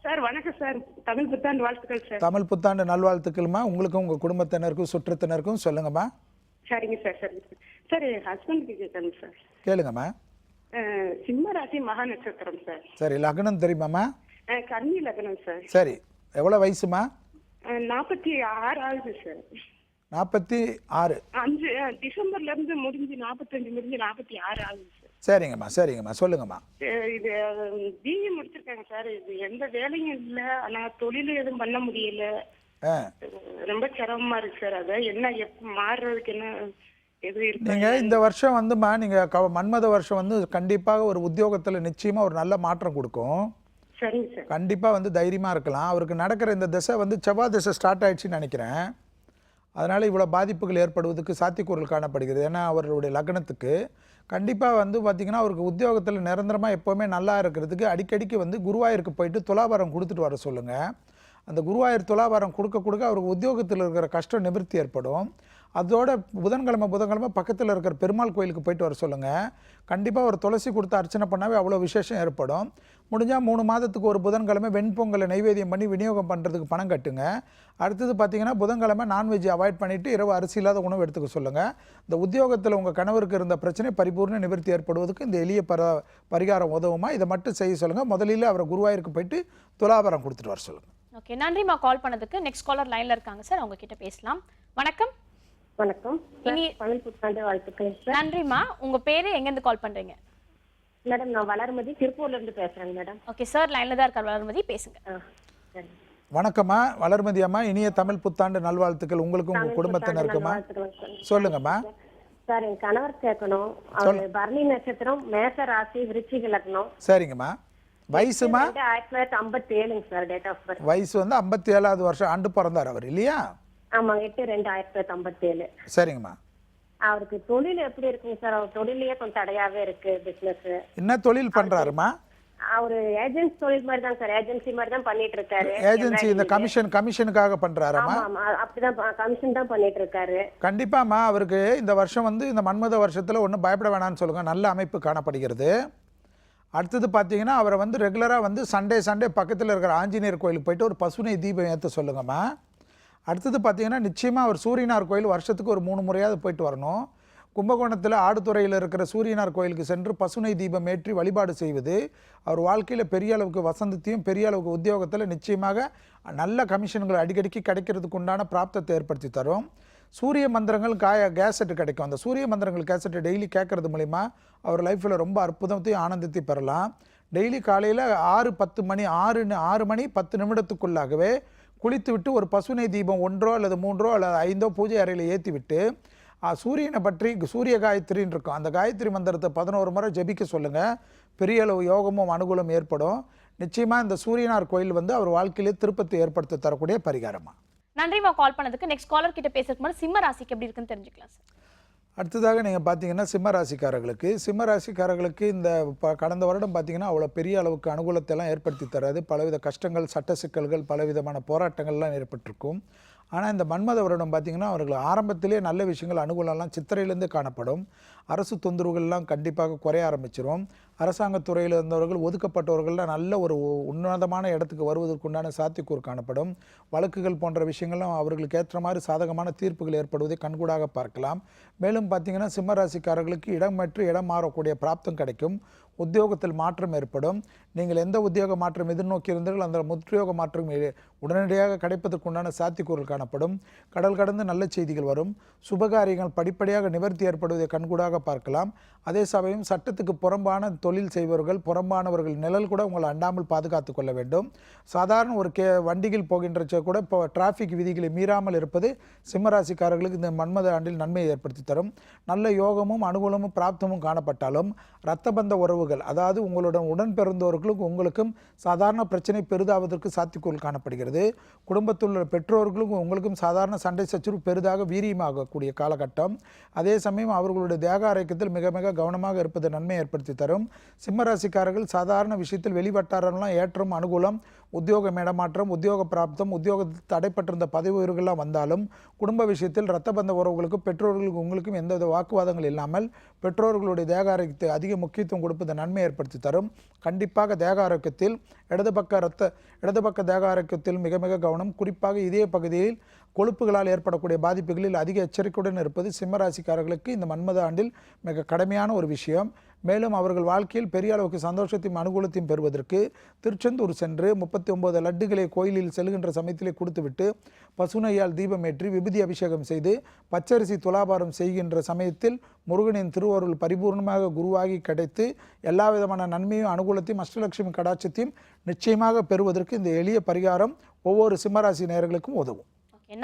சார் வணக்கம் சார். தமிழ் புத்தாண்டு வாழ்த்துக்கள் சார். தமிழ் புத்தாண்டு நல்வாழ்த்துக்கள்மா. உங்களுக்கும் உங்க குடும்பத்தினருக்கும் சுற்றத்தினருக்கும் சொல்லுங்கம்மா. சரிங்க சார். சரிங்க சார். சார் என் ஹஸ்பண்டுக்கு கேட்கணும் சார். கேளுங்கம்மா. சிம்ம ராசி மகா நட்சத்திரம் சார். சரி, லக்னம் தெரியுமாம்மா? கன்னி லக்னம் சார். சரி, எவ்வளோ வயசுமா? 46 ஆகுது சார். 46. 5 டிசம்பர்ல இருந்து முடிஞ்சு 45 முடிஞ்சு 46 ஆகுது சார். சரிங்கம்மா, சரிங்கம்மா, சொல்லுங்கம்மா. இது பிஇ முடிச்சிருக்காங்க சார். இது எந்த வேலையும் இல்லை, ஆனா தொழில் எதுவும் பண்ண முடியல. ரொம்ப சிரமமா இருக்கு சார். அதை என்ன மாறுறதுக்கு என்ன நீங்க இந்த வருஷம் வந்துமா, நீங்க மன்மத வருஷம் வந்து கண்டிப்பாக ஒரு உத்தியோகத்துல நிச்சயமா ஒரு நல்ல மாற்றம் கொடுக்கும். கண்டிப்பா வந்து தைரியமா இருக்கலாம். அவருக்கு நடக்கிற இந்த திசை வந்து செவ்வாய் திசை ஸ்டார்ட் ஆயிடுச்சுன்னு நினைக்கிறேன். அதனால இவ்வளவு பாதிப்புகள் ஏற்படுவதற்கு சாத்தியக்கூறுகள் காணப்படுகிறது. ஏன்னா அவருடைய லக்னத்துக்கு கண்டிப்பாக வந்து பார்த்திங்கன்னா அவருக்கு உத்தியோகத்தில் நிரந்தரமாக எப்போவுமே நல்லா இருக்கிறதுக்கு அடிக்கடிக்கு வந்து குருவாயூருக்கு போயிட்டு துலாபாரம் கொடுத்துட்டு வர சொல்லுங்கள். அந்த குருவாயூர் துலாபாரம் கொடுக்க அவருக்கு உத்தியோகத்தில் இருக்கிற கஷ்டம் நிவர்த்தி ஏற்படும். அதோட புதன்கிழமை பக்கத்தில் இருக்கிற பெருமாள் கோயிலுக்கு போயிட்டு வர சொல்லுங்கள். கண்டிப்பாக ஒரு துளசி கொடுத்து அர்ச்சனை பண்ணாவே அவ்வளோ விசேஷம் ஏற்படும். முடிஞ்சால் 3 மாதத்துக்கு ஒரு புதன்கிழமை வெண்பொங்கலை நைவேத்தியம் பண்ணி விநியோகம் பண்ணுறதுக்கு பணம் கட்டுங்க. அடுத்தது பார்த்திங்கன்னா புதன்கிழமை நான்வெஜ் அவாய்ட் பண்ணிவிட்டு இரவு அரிசி இல்லாத உணவு எடுத்துக்க சொல்லுங்கள். இந்த உத்தியோகத்தில் உங்கள் கணவருக்கு இருந்த பிரச்சனை பரிபூர்ண நிவர்த்தி ஏற்படுவதற்கு இந்த எளிய பரிகாரம் உதவுமா. இதை மட்டும் செய்ய சொல்லுங்கள். முதலில் அவரை குருவாயூருக்கு போயிட்டு துலாபாரம் கொடுத்துட்டு வர சொல்லுங்கள். ஓகே, நன்றிம்மா கால் பண்ணதுக்கு. நெக்ஸ்ட் காலர் லைனில் இருக்காங்க சார், அவங்க கிட்ட பேசலாம். வணக்கம். வணக்கம். இனி தமிழ் புத்தாண்டு வாழ்த்துக்கள் சார். நன்றிம்மா. உங்க பேரு, எங்க இருந்து கால் பண்றீங்க? மேடம் நான் வளர்மதி திருப்பூர்ல இருந்து பேசுறேங்க மேடம். ஓகே சார், லைன்ல தான் இருக்கார் வளர்மதி, பேசுங்க. சரி. வணக்கம்மா வளர்மதி அம்மா, இனிய தமிழ் புத்தாண்டு நல்வாழ்த்துக்கள் உங்களுக்கும் உங்கள் குடும்பத்தினருக்குமா. சொல்லுங்கம்மா. சார் என் கணவர் கேட்கணும். அவரு பரணி நட்சத்திரம், மேஷ ராசி, விருச்சிக லக்னம். சரிங்கம்மா. வயசுமா? 1957 சார் டேட் ஆஃப் பர்த். வயசு வந்து 57வது வருஷம் ஆண்டு பிறந்தார் அவர் இல்லையா? ஆமாங்க, 8/2/1957. சரிங்கம்மா. அவருக்கு தொழில் எப்படி இருக்குங்க சார்? அவர் தொழிலையே கொஞ்சம் தடையாவே இருக்கு, பிசினஸ். என்ன தொழில் பண்றாருமா? அவரு ஏஜென்சி தொழில் மாதிரி தான் சார், ஏஜென்சி மாதிரி தான் பண்ணிட்டு இருக்காரு. ஏஜென்சி இந்த கமிஷனுக்காக பண்றாராமா? ஆமா, அப்படிதான் கமிஷன் தான் பண்ணிட்டு இருக்காரு. கண்டிப்பாமா. அவருக்கு இந்த வருஷம் வந்து இந்த மன்மத வருஷத்துல ஒன்றும் பயப்பட வேணாம்னு சொல்லுங்க, நல்ல அமைப்பு காணப்படுகிறது. அடுத்தது பார்த்தீங்கன்னா அவரை வந்து ரெகுலராக வந்து சண்டே பக்கத்தில் இருக்கிற ஆஞ்சநேயர் கோயிலுக்கு போயிட்டு ஒரு பசுனை தீபம் ஏற்ற சொல்லுங்கம்மா. அடுத்தது பார்த்தீங்கன்னா நிச்சயமாக அவர் சூரியனார் கோயில் வருஷத்துக்கு ஒரு 3 முறையாவது போயிட்டு வரணும். கும்பகோணத்தில் ஆடுதுறையில் இருக்கிற சூரியனார் கோயிலுக்கு சென்று பசுனை தீபம் ஏற்றி வழிபாடு செய்வது அவர் வாழ்க்கையில் பெரிய அளவுக்கு வசந்தத்தையும் பெரிய அளவுக்கு உத்தியோகத்தில் நிச்சயமாக நல்ல கமிஷன்கள் அடிக்கடிக்கு கிடைக்கிறதுக்கு உண்டான பிராப்தத்தை ஏற்படுத்தி தரும். சூரிய மந்திரங்கள் கேசட்டு கிடைக்கும். அந்த சூரிய மந்திரங்கள் கேசட்டு டெய்லி கேட்கறது மூலிமா அவர் லைஃப்பில் ரொம்ப அற்புதத்தையும் ஆனந்தத்தையும் பெறலாம். டெய்லி காலையில் 6 மணி 10 நிமிடத்துக்குள்ளாகவே குளித்து விட்டு ஒரு பசுனை தீபம் 1 அல்லது 3 அல்லது 5 பூஜை அறையில் ஏற்றி விட்டு சூரியனை பற்றி சூரிய காயத்ரின்னு இருக்கும், அந்த காயத்ரி மந்திரத்தை 11 முறை ஜபிக்க சொல்லுங்கள். பெரிய அளவு யோகமும் அனுகூலம் ஏற்படும். நிச்சயமாக இந்த சூரியனார் கோயில் வந்து அவர் வாழ்க்கையிலே திருப்பத்தை ஏற்படுத்த தரக்கூடிய பரிகாரமாக. நன்றிமா கால் பண்ணதுக்கு. நெக்ஸ்ட் காலர் கிட்ட பேசுறதுக்கு முன்னாடி சிம்ம ராசிக்கு எப்படி இருக்குன்னு தெரிஞ்சுக்கலாம் சார். அடுத்ததாக நீங்கள் பார்த்தீங்கன்னா சிம்ம ராசிக்காரர்களுக்கு இந்த கடந்த வருடம் பார்த்தீங்கன்னா அவ்வளோ பெரிய அளவுக்கு அனுகூலத்தெல்லாம் ஏற்படுத்தி தராது. பலவித கஷ்டங்கள், சட்ட சிக்கல்கள், பலவிதமான போராட்டங்கள்லாம் ஏற்பட்டிருக்கும். ஆனால் இந்த மன்மத வருடம் பார்த்திங்கன்னா அவர்கள் ஆரம்பத்திலே நல்ல விஷயங்கள் அனுகூலம்லாம் சித்திரையிலேருந்து காணப்படும். அரசு தொந்தரவுகள்லாம் கண்டிப்பாக குறைய ஆரம்பிச்சிடும். அரசாங்கத்துறையில் இருந்தவர்கள் ஒதுக்கப்பட்டவர்கள்லாம் நல்ல ஒரு உன்னதமான இடத்துக்கு வருவதற்குண்டான சாத்தியக்கூறு காணப்படும். வழக்குகள் போன்ற விஷயங்கள்லாம் அவர்களுக்கு ஏற்ற மாதிரி சாதகமான தீர்ப்புகள் ஏற்படுவதை கண்கூடாக பார்க்கலாம். மேலும் பார்த்திங்கன்னா சிம்மராசிக்காரர்களுக்கு இடம் மாறக்கூடிய பிராப்தம் கிடைக்கும். உத்தியோகத்தில் மாற்றம் ஏற்படும். நீங்கள் எந்த உத்தியோக மாற்றம் எதிர்நோக்கி இருந்தீர்கள் அந்த உத்தியோக மாற்றம் உடனடியாக கிடைப்பதற்குண்டான சாத்தியக்கூறுகள் காணப்படும். கடல் கடந்து நல்ல செய்திகள் வரும். சுபகாரியங்கள் படிப்படியாக நிவர்த்தி ஏற்படுவதை கண்கூடாக பார்க்கலாம். அதே சமயம் சட்டத்துக்கு புறம்பான தொழில் செய்பவர்கள், புறம்பானவர்கள் நிழல் கூட உங்களை அண்டாமல் பாதுகாத்து கொள்ள வேண்டும். சாதாரண ஒரு வண்டியில் போகின்ற கூட இப்போ டிராஃபிக் விதிகளை மீறாமல் இருப்பது சிம்மராசிக்காரர்களுக்கு இந்த மன்மத ஆண்டில் நன்மையை ஏற்படுத்தி தரும். நல்ல யோகமும் அனுகூலமும் பிராப்தமும் காணப்பட்டாலும் இரத்தபந்த உறவுகள், அதாவது உங்களுடன் உடன் பிறந்தவர்களுக்கும் உங்களுக்கும் சாதாரண பிரச்சனை பெரிதாவதற்கு சாத்தியக்கூறு காணப்படுகிறது. குடும்பத்தில் உள்ள பெற்றோர்களுக்கும் உங்களுக்கும் சாதாரண சண்டை சச்சுறு பெரிதாக வீரியமாகக்கூடிய காலகட்டம். அதே சமயம் அவர்களுடைய தேக ஆரோக்கியத்தில் மிக மிக கவனமாக இருப்பது நன்மை ஏற்படுத்தி தரும். சிம்மராசிக்காரர்கள் சாதாரண விஷயத்தில் வெளிவட்டாரெல்லாம் ஏற்றம், அனுகூலம், உத்தியோக இடமாற்றம், உத்தியோக பிராப்தம், உத்தியோகத்தில் தடைப்பட்டிருந்த பதவி உயர்வுகள்லாம் வந்தாலும் குடும்ப விஷயத்தில் இரத்தபந்த உறவுகளுக்கும் பெற்றோர்களுக்கும் உங்களுக்கும் எந்தவித வாக்குவாதங்கள் இல்லாமல் பெற்றோர்களுடைய தேக ஆரோக்கியத்தை அதிக முக்கியத்துவம் கொடுப்பது நன்மை ஏற்படுத்தி தரும். கண்டிப்பாக தேக ஆரோக்கியத்தில் இடது பக்க தேக ஆரோக்கியத்தில் மிக மிக கவனம். குறிப்பாக இதே பகுதியில் கொழுப்புகளால் ஏற்படக்கூடிய பாதிப்புகளில் அதிக எச்சரிக்கையுடன் இருப்பது சிம்மராசிக்காரர்களுக்கு இந்த மன்மத ஆண்டில் மிக கடமையான ஒரு விஷயம். மேலும் அவர்கள் வாழ்க்கையில் பெரிய அளவுக்கு சந்தோஷத்தையும் அனுகூலத்தையும் பெறுவதற்கு திருச்செந்தூர் சென்று 39 லட்டுகளை கோயிலில் செல்கின்ற சமயத்திலே கொடுத்துவிட்டு பசுனையால் தீபமேற்றி விபூதி அபிஷேகம் செய்து பச்சரிசி துலாபாரம் செய்கின்ற சமயத்தில் முருகனின் திருவருள் பரிபூர்ணமாக குருவாகி கிடைத்து எல்லா விதமான நன்மையும் அனுகூலத்தையும் அஷ்டலட்சுமி கடாட்சத்தையும் நிச்சயமாக பெறுவதற்கு இந்த எளிய பரிகாரம் ஒவ்வொரு சிம்மராசி நேயர்களுக்கும் உதவும்.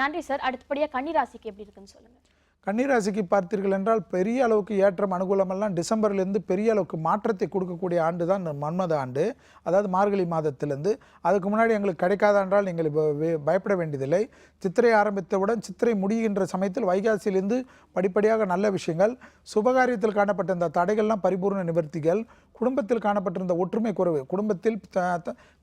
நன்றி சார். அடுத்தபடியாக கன்னிராசிக்கு எப்படி இருக்குன்னு சொல்லுங்க. கன்னிராசிக்கு பார்த்தீர்கள் என்றால் பெரிய அளவுக்கு ஏற்றம் அனுகூலமெல்லாம் டிசம்பர்லேருந்து பெரிய அளவுக்கு மாற்றத்தை கொடுக்கக்கூடிய ஆண்டு தான் மன்மத ஆண்டு. அதாவது மார்கழி மாதத்திலேருந்து. அதுக்கு முன்னாடி எங்களுக்கு கிடைக்காத என்றால் நீங்கள் பயப்பட வேண்டியதில்லை. சித்திரை ஆரம்பித்தவுடன் சித்திரை முடிகின்ற சமயத்தில் வைகாசியிலிருந்து படிப்படியாக நல்ல விஷயங்கள், சுபகாரியத்தில் காணப்பட்ட இந்த தடைகள்லாம் பரிபூர்ண நிவர்த்திகள், குடும்பத்தில் காணப்பட்டிருந்த ஒற்றுமை குறைவு, குடும்பத்தில்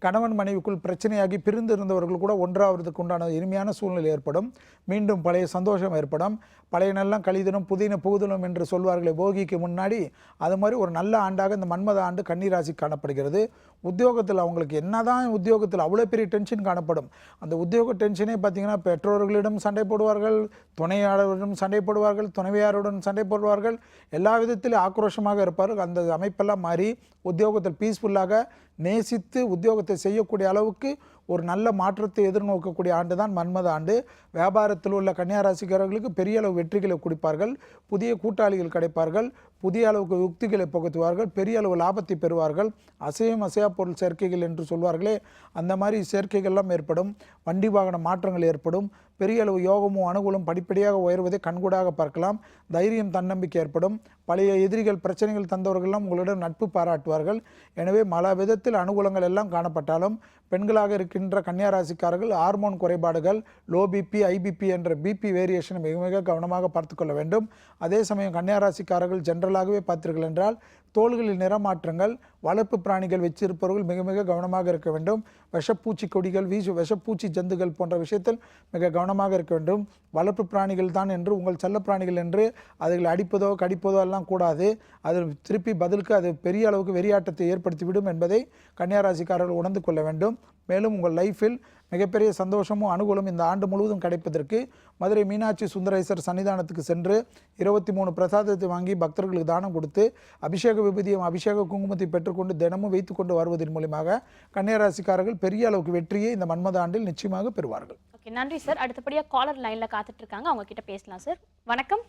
கணவன் மனைவிக்குள் பிரச்சனையாகி பிரிந்து இருந்தவர்கள் கூட ஒன்றாவதுக்கு உண்டான இனிமையான சூழ்நிலை ஏற்படும். மீண்டும் பழைய சந்தோஷம் ஏற்படும். பழைய நல்லம் கழிதனும் புதின புகுதலும் என்று சொல்வார்களே போகிக்கு முன்னாடி, அது மாதிரி ஒரு நல்ல ஆண்டாக இந்த மன்மத ஆண்டு கன்னிராசி காணப்படுகிறது. உத்தியோகத்தில் அவங்களுக்கு என்னதான் உத்தியோகத்தில் அவ்வளோ பெரிய டென்ஷன் காணப்படும். அந்த உத்தியோக டென்ஷனே பார்த்திங்கன்னா பெற்றோர்களிடம் சண்டை போடுவார்கள், துணையாளரிடம் சண்டை போடுவார்கள், துணைவியாருடன் சண்டை போடுவார்கள், எல்லா விதத்திலும் ஆக்ரோஷமாக இருப்பார்கள். அந்த அமைப்பெல்லாம் மாறி உத்தியோகத்தில் பீஸ்ஃபுல்லாக நேசித்து உத்தியோகத்தை செய்யக்கூடிய அளவுக்கு ஒரு நல்ல மாற்றத்தை எதிர்நோக்கக்கூடிய ஆண்டு தான் மன்மத ஆண்டு. வியாபாரத்தில் உள்ள கன்னியா ராசிக்காரர்களுக்கு பெரிய அளவு வெற்றிகளை கொடுப்பார்கள், புதிய கூட்டாளிகள் கிடைப்பார்கள், புதிய அளவுக்கு யுக்திகளை புகுத்துவார்கள், பெரிய அளவு லாபத்தை பெறுவார்கள். அசையும் அசையா பொருள் சேர்க்கைகள் என்று சொல்வார்களே, அந்த மாதிரி சேர்க்கைகள்லாம் ஏற்படும். வண்டி வாகன மாற்றங்கள் ஏற்படும். பெரிய அளவு யோகமும் அனுகூலம் படிப்படியாக உயர்வதை கண்கூடாக பார்க்கலாம். தைரியம் தன்னம்பிக்கை ஏற்படும். பழைய எதிரிகள் பிரச்சனைகள் தந்தவர்கள்லாம் உங்களிடம் நட்பு பாராட்டுவார்கள். எனவே பல விதத்தில் அனுகூலங்கள் எல்லாம் காணப்பட்டாலும் பெண்களாக இருக்கின்ற கன்னியா ராசிக்காரர்கள் ஹார்மோன் குறைபாடுகள், லோ பிபி, ஐபிபி என்ற பிபி வேரியேஷனை மிக மிக கவனமாக பார்த்துக்கொள்ள வேண்டும். அதே சமயம் கன்னியா ராசிக்காரர்கள் ஜென்ரலாகவே பார்த்தீர்கள் என்றால் தோள்களில் நிறமாற்றங்கள், வளர்ப்பு பிராணிகள் வச்சிருப்பவர்கள் மிக மிக கவனமாக இருக்க வேண்டும். விஷப்பூச்சி கொடிகள், விஷப்பூச்சி ஜந்துகள் போன்ற விஷயத்தில் மிக கவனமாக இருக்க வேண்டும். வளர்ப்பு பிராணிகள் தான் என்று உங்கள் செல்ல பிராணிகள் என்று அதுகளை அடிப்பதோ கடிப்பதோ எல்லாம் கூடாது. அது திருப்பி பதிலுக்கு அது பெரிய அளவுக்கு வெறியாட்டத்தை ஏற்படுத்திவிடும் என்பதை கன்னியா ராசிக்காரர்கள் உணர்ந்து கொள்ள வேண்டும். மேலும் உங்கள் லைஃப்பில் மிகப்பெரிய சந்தோஷமும் அனுகூலம் இந்த ஆண்டு முழுவதும் கிடைப்பதற்கு மதுரை மீனாட்சி சுந்தரேஸ்வர் சன்னிதானத்துக்கு சென்று 23 பிரசாதத்தை வாங்கி பக்தர்களுக்கு தானம் கொடுத்து அபிஷேக விபூதியும் அபிஷேக குங்குமத்தை பெற்றுக்கொண்டு தினமும் வைத்துக்கொண்டு வருவதன் மூலமாக கன்னியா ராசிக்காரர்கள் பெரிய அளவுக்கு வெற்றியை இந்த மன்மத ஆண்டில் நிச்சயமாக பெறுவார்கள். ஓகே, நன்றி சார். அடுத்தபடியா காலர் லைன்ல காத்துட்டு இருக்காங்க, அவங்க கிட்ட பேசலாம் சார். வணக்கம்.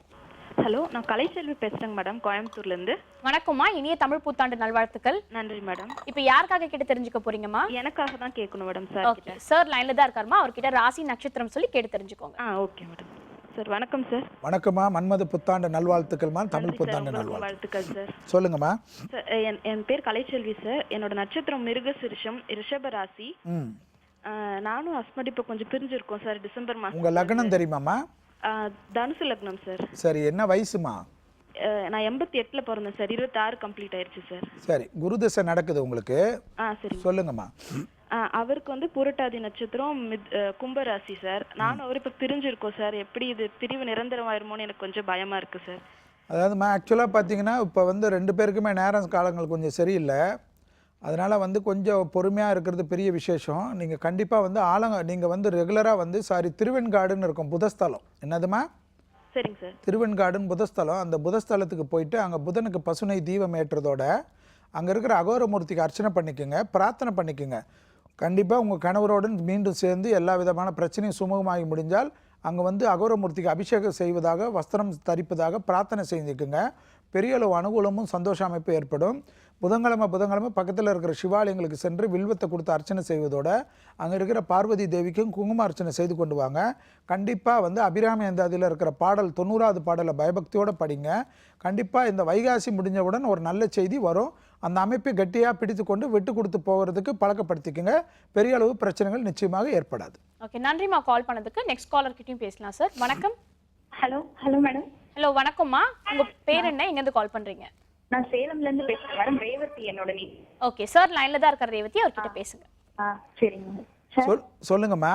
ஹலோ, நான் கலைச்செல்வி பேசுறேங்க மேடம், கோயம்புத்தூர்ல இருந்து. வணக்கம்மா, இனிய தமிழ் புத்தாண்டு நல்வாழ்த்துக்கள். நன்றி மேடம். இப்போ யாருக்காக கேட்டு தெரிஞ்சுக்க போறீங்கம்மா? எனக்காக தான் கேட்கணும் மேடம் சார் ஓகே, சார் லைன்ல தான் இருக்காருமா, அவர்கிட்ட ராசி நட்சத்திரம் சொல்லி கேட்டு தெரிஞ்சுக்கோங்க. Okay madam. சார் வணக்கம் சார். வணக்கம்மா, மன்மத புத்தாண்டு நல்வாழ்த்துக்கள்மா. தமிழ் புத்தாண்டு நல்வாழ்த்துக்கள் சார். சொல்லுங்கம்மா. சார் என் பேர் கலைச்செல்வி சார். என்னோட நட்சத்திரம் மிருகசிரிஷம், ரிஷப ராசி. நானும் ஹஸ்பண்ட் இப்போ கொஞ்சம் பிரிஞ்சிருக்கோம் சார் டிசம்பர் மாதம். உங்க லக்னம் தெரியுமாம்மா? தனுசு லக்னம் சார். சரி, என்ன வயசுமா? நான் 88ல பிறந்தேன் சார், 26 கம்ப்ளீட் ஆயிருச்சு சார். சரி, குருதசை நடக்குது உங்களுக்கு. சரி சொல்லுங்கம்மா. அவருக்கு வந்து புரட்டாதி நட்சத்திரம், கும்பராசி சார். நானும் அவர் இப்போ பிரிஞ்சிருக்கோம் சார். எப்படி இது பிரிவு நிரந்தரமாயிருமோன்னு எனக்கு கொஞ்சம் பயமா இருக்கு சார். அதாவதுமா ஆக்சுவலாக பார்த்தீங்கன்னா இப்போ வந்து 2 பேருக்குமே நேரம் காலங்கள் கொஞ்சம் சரியில்லை. அதனால் வந்து கொஞ்சம் பொறுமையாக இருக்கிறது பெரிய விசேஷம். நீங்கள் கண்டிப்பாக வந்து நீங்கள் வந்து ரெகுலராக வந்து திருவெண்காடுன்னு இருக்கும் புதஸ்தலம். என்னதுமா? சரிங்க சார். திருவெண்காடுன்னு புதஸ்தலம். அந்த புதஸ்தலத்துக்கு போயிட்டு அங்கே புதனுக்கு பசுனை தீபம் ஏற்றதோட அங்கே இருக்கிற அகோரமூர்த்திக்கு அர்ச்சனை பண்ணிக்கோங்க, பிரார்த்தனை பண்ணிக்கோங்க. கண்டிப்பாக உங்கள் கணவரோடு மீண்டும் சேர்ந்து எல்லா விதமான பிரச்சனையும் சுமூகமாகி முடிஞ்சால் அங்கே வந்து அகோரமூர்த்திக்கு அபிஷேகம் செய்வதாக, வஸ்திரம் தரிப்பதாக பிரார்த்தனை செஞ்சுக்குங்க. பெரிய அளவு அனுகூலமும் சந்தோஷ அமைப்பு ஏற்படும். புதன்கிழமை பக்கத்தில் இருக்கிற சிவாலயங்களுக்கு சென்று வில்வத்தை கொடுத்து அர்ச்சனை செய்வதோட அங்கே இருக்கிற பார்வதி தேவிக்கும் குங்கும அர்ச்சனை செய்து கொண்டு வாங்க. கண்டிப்பாக வந்து அபிராமி அந்தாதியில் இருக்கிற பாடல் 90வது பாடலை பயபக்தியோடு படிங்க. கண்டிப்பாக இந்த வைகாசி முடிஞ்சவுடன் ஒரு நல்ல செய்தி வரும். அந்த அமைப்பை கட்டியாக பிடித்து கொண்டு விட்டு கொடுத்து போகிறதுக்கு பழக்கப்படுத்திக்கங்க. பெரிய அளவு பிரச்சனைகள் நிச்சயமாக ஏற்படாது. ஓகே, நன்றிம்மா கால் பண்ணதுக்கு. நெக்ஸ்ட் காலர் கிட்டயும் பேசலாம் சார். வணக்கம். Hello madam. ஹலோ, வணக்கம்மா. உங்க பேர் என்ன, எங்க இருந்து கால் பண்றீங்க? நான் சேலம்ல இருந்து பேசுறேன் மேடம். ரேவதி என்னோட நேம். ஓகே சார், லைன்ல தான் இருக்கார் ரேவதி, அவர்கிட்ட பேசுங்க. சரிங்க சார். சொல்லுங்கம்மா.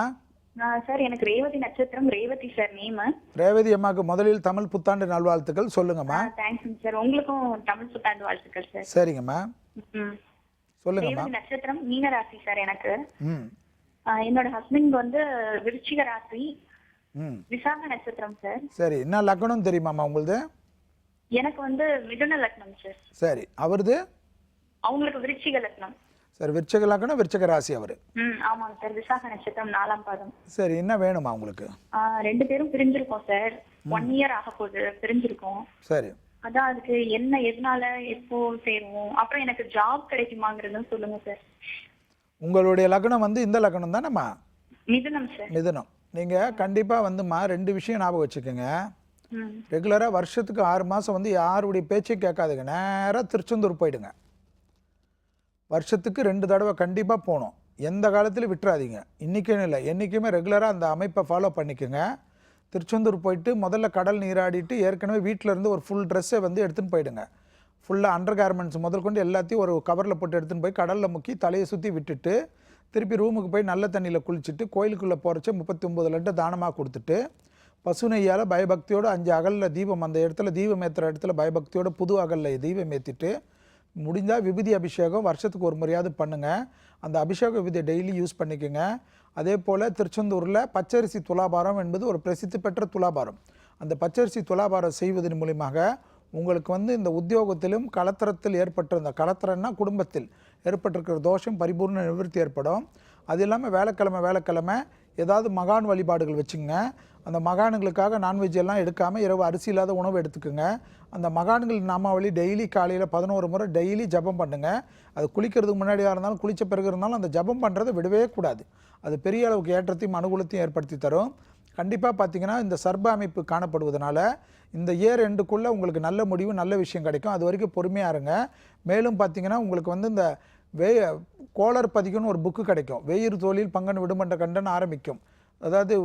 சார் எனக்கு ரேவதி நட்சத்திரம், ரேவதி சார் நேம். ரேவதி அம்மாவுக்கு முதலில் தமிழ் புத்தாண்டு நல்வாழ்த்துக்கள். சொல்லுங்கம்மா. Thanks sir. உங்களுக்கும் தமிழ் புத்தாண்டு வாழ்த்துக்கள் சார். சரிங்கம்மா, சொல்லுங்கம்மா. ரேவதி நட்சத்திரம், மீன ராசி சார் எனக்கு. என்னோட ஹஸ்பண்ட் வந்து விருச்சிக ராசி, விசாக நட்சத்திரம் சார். சரி, என்ன லக்னம் தெரியுமாம்மா உங்களுது? எனக்கு வந்து மிதுன லக்னம் சார். சரி, அவருது? அவங்களுக்கு விருச்சிக லக்னம். சரி, விருச்சிக லக்னம், விருச்சிக ராசி அவர். ஆமாங்க சார். விசாக நட்சத்திரம் 4ஆம் பாதம். சரி, என்ன வேணுமா உங்களுக்கு? 2 பேரும் பிரிஞ்சிருக்கோம் சார். 1 இயர் ஆக போகுது பிரிஞ்சிருக்கோம். சரி, அதான் அதுக்கு என்ன, எதனால, எப்போ சேருவோம், அப்புறம் எனக்கு ஜாப் கிடைக்குமாங்கிறதும் சொல்லுங்க சார். உங்களுடைய லக்னம் வந்து இந்த லக்னம் தானேம்மா? மிதுனம் சார். மிதுனம். நீங்கள் கண்டிப்பாக வந்துமா 2 விஷயம் ஞாபகம் வச்சுக்கோங்க. ரெகுலராக வருஷத்துக்கு 6 மாதம் வந்து யாருடைய பேச்சையும் கேட்காதுங்க, நேராக திருச்செந்தூர் போயிடுங்க. வருஷத்துக்கு 2 தடவை கண்டிப்பாக போகணும். எந்த காலத்திலும் விட்டுறாதீங்க. இன்றைக்குன்னு இல்லை, என்றைக்குமே ரெகுலராக அந்த அமைப்பை ஃபாலோ பண்ணிக்கோங்க. திருச்செந்தூர் போயிட்டு முதல்ல கடல் நீராடிட்டு ஏற்கனவே வீட்டிலேருந்து ஒரு ஃபுல் ட்ரெஸ்ஸை வந்து எடுத்துன்னு போயிடுங்க. ஃபுல்லாக அண்டர் கார்மெண்ட்ஸ் முதல் கொண்டு எல்லாத்தையும் ஒரு கவரில் போட்டு எடுத்துன்னு போய் கடலில் முக்கி தலையை சுற்றி விட்டுட்டு திருப்பி ரூமுக்கு போய் நல்ல தண்ணியில் குளிச்சுட்டு கோயிலுக்குள்ளே போகிறச்ச 39 லட்டு தானமாக கொடுத்துட்டு பசுனையால் பயபக்தியோடு 5 அகலில் தீபம், அந்த இடத்துல தீபம் ஏற்றுற இடத்துல பயபக்தியோடு புது அகலில் தீபம் ஏற்றிட்டு முடிஞ்சால் விபூதி அபிஷேகம் வருஷத்துக்கு ஒரு முறையாவது பண்ணுங்கள். அந்த அபிஷேக விபூதியை டெய்லி யூஸ் பண்ணிக்கோங்க. அதே போல் திருச்செந்தூரில் பச்சரிசி துலாபாரம் என்பது ஒரு பிரசித்தி பெற்ற துலாபாரம். அந்த பச்சரிசி துலாபாரம் செய்வதன் மூலியமாக உங்களுக்கு வந்து இந்த உத்தியோகத்திலும் கலத்திரத்தில் ஏற்பட்டிருந்த, கலத்திரன்னா குடும்பத்தில் ஏற்பட்டிருக்கிற தோஷம் பரிபூர்ண நிவர்த்தி ஏற்படும். அது இல்லாமல் வேலைக்கிழமை ஏதாவது மகான் வழிபாடுகள் வச்சுங்க. அந்த மகான்களுக்காக நான்வெஜ் எல்லாம் எடுக்காமல் இரவு அரிசி இல்லாத உணவு எடுத்துக்குங்க. அந்த மகான்கள் நாமாவளி டெய்லி காலையில் 11 முறை டெய்லி ஜபம் பண்ணுங்கள். அது குளிக்கிறதுக்கு முன்னாடியாக இருந்தாலும் குளித்த பிறகு இருந்தாலும் அந்த ஜபம் பண்ணுறதை விடவே கூடாது. அது பெரிய அளவுக்கு ஏற்றத்தையும் அனுகூலத்தையும் ஏற்படுத்தி தரும். கண்டிப்பாக பார்த்தீங்கன்னா இந்த சர்ப அமைப்பு காணப்படுவதனால இந்த இயர் எண்டுக்குள்ளே உங்களுக்கு நல்ல முடிவு நல்ல விஷயம் கிடைக்கும். அது வரைக்கும் பொறுமையாக இருங்க. மேலும் பார்த்தீங்கன்னா உங்களுக்கு வந்து இந்த கோளர் பதிக்குன்னு ஒரு புக்கு கிடைக்கும். வேயிறு தோளில் பங்கன் விடுமன்ற கண்டன் ஆரம்பிக்கும். அதாவது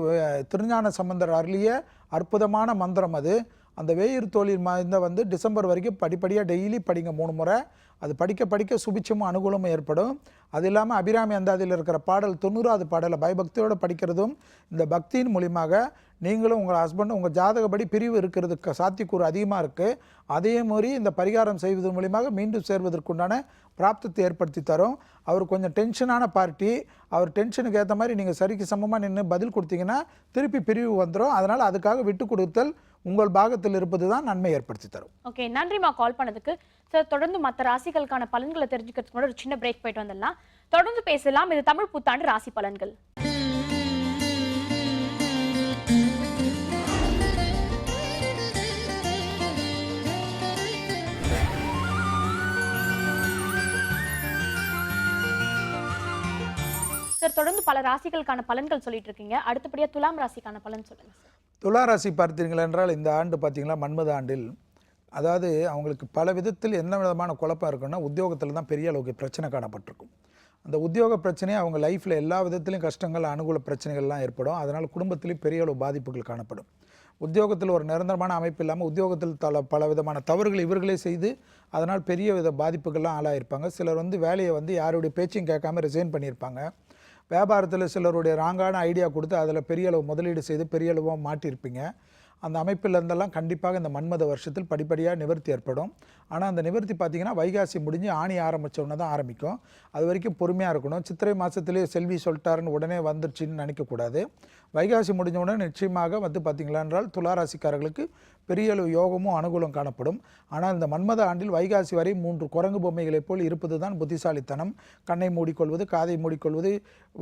திருஞான சம்பந்தர் அருளிய அற்புதமான மந்திரம் அது. அந்த வேயிறு தோளில் வந்து டிசம்பர் வரைக்கும் படிப்படியாக டெய்லி படிங்க 3 முறை. அது படிக்க சுபிட்சமும் அனுகூலமும் ஏற்படும். அது இல்லாமல் அபிராமி அந்தாதியில் இருக்கிற பாடல் 90வது பாடலை பயபக்தியோடு படிக்கிறதும் இந்த பக்தியின் மூலியமாக நீங்களும் உங்கள் ஹஸ்பண்டும் உங்கள் ஜாதகப்படி பிரிவு இருக்கிறதுக்கு சாத்தியக்கூறு அதிகமாக இருக்குது. அதே மாதிரி இந்த பரிகாரம் செய்வதன் மூலியமாக மீண்டும் சேர்வதற்குண்டான பிராப்தத்தை ஏற்படுத்தி தரும். அவர் கொஞ்சம் டென்ஷனான பார்ட்டி. அவர் டென்ஷனுக்கு ஏற்ற மாதிரி நீங்கள் சரிக்கு சமமாக நின்று பதில் கொடுத்தீங்கன்னா திருப்பி பிரிவு வந்துடும். அதனால் அதுக்காக விட்டு கொடுத்தல் உங்கள் பாகத்தில் இருப்பது தான் நன்மை ஏற்படுத்தி தரும். ஓகே, நன்றிமா கால் பண்ணதுக்கு. சார், தொடர்ந்து மற்ற ராசிகளுக்கான பலன்களை தெரிஞ்சுக்கிறதுக்கு முன்னாடி ஒரு சின்ன பிரேக் போயிட்டு வந்துடலாம். தொடர்ந்து பேசலாம். இது தமிழ் புத்தாண்டு ராசி பலன்கள். சார், தொடர்ந்து பல ராசிகளுக்கான பலன்கள் சொல்லிட்டு இருக்கீங்க. அடுத்தபடியாக துலாம் ராசிக்கான பலன் சொல்லுங்க சார். துலா ராசி பார்த்தீர்கள் என்றால் இந்த ஆண்டு பார்த்தீங்களா மன்மத ஆண்டில் அதாவது அவங்களுக்கு பல விதத்தில் எந்த விதமான குழப்பம் இருக்குன்னா உத்தியோகத்தில் தான் பெரிய அளவுக்கு பிரச்சனை காணப்பட்டிருக்கும். அந்த உத்தியோக பிரச்சனையை அவங்க லைஃப்பில் எல்லா விதத்திலையும் கஷ்டங்கள் அனுகூல பிரச்சனைகள்லாம் ஏற்படும். அதனால் குடும்பத்திலையும் பெரிய அளவு பாதிப்புகள் காணப்படும். உத்தியோகத்தில் ஒரு நிரந்தரமான அமைப்பு இல்லாமல் உத்தியோகத்தில் பல விதமான தவறுகள் இவர்களே செய்து அதனால் பெரிய வித பாதிப்புகள்லாம் ஆளாயிருப்பாங்க. சிலர் வந்து வேலையை வந்து யாருடைய பேச்சையும் கேட்காம ரிசைன் பண்ணியிருப்பாங்க. வியாபாரத்தில் சிலருடைய ராங்கான ஐடியா கொடுத்து அதில் பெரிய அளவு முதலீடு செய்து பெரிய அளவாக மாட்டியிருப்பீங்க. அந்த அமைப்பிலிருந்தெல்லாம் கண்டிப்பாக இந்த மன்மத வருஷத்தில் படிப்படியாக நிவர்த்தி ஏற்படும். ஆனால் அந்த நிவர்த்தி பார்த்திங்கன்னா வைகாசி முடிஞ்சு ஆணி ஆரம்பித்தோடனே தான் ஆரம்பிக்கும். அது வரைக்கும் பொறுமையாக இருக்கணும். சித்திரை மாதத்துலேயே செல்வி சொல்லிட்டாருன்னு உடனே வந்துருச்சுன்னு நினைக்கக்கூடாது. வைகாசி முடிஞ்ச உடனே நிச்சயமாக வந்து பார்த்திங்களா என்றால் துளாராசிக்காரர்களுக்கு பெரிய அளவு யோகமும் அனுகூலம் காணப்படும். ஆனால் இந்த மன்மத ஆண்டில் வைகாசி வரை 3 குரங்கு பொம்மைகளைப் போல் இருப்பது தான் புத்திசாலித்தனம். கண்ணை மூடிக்கொள்வது, காதை மூடிக்கொள்வது,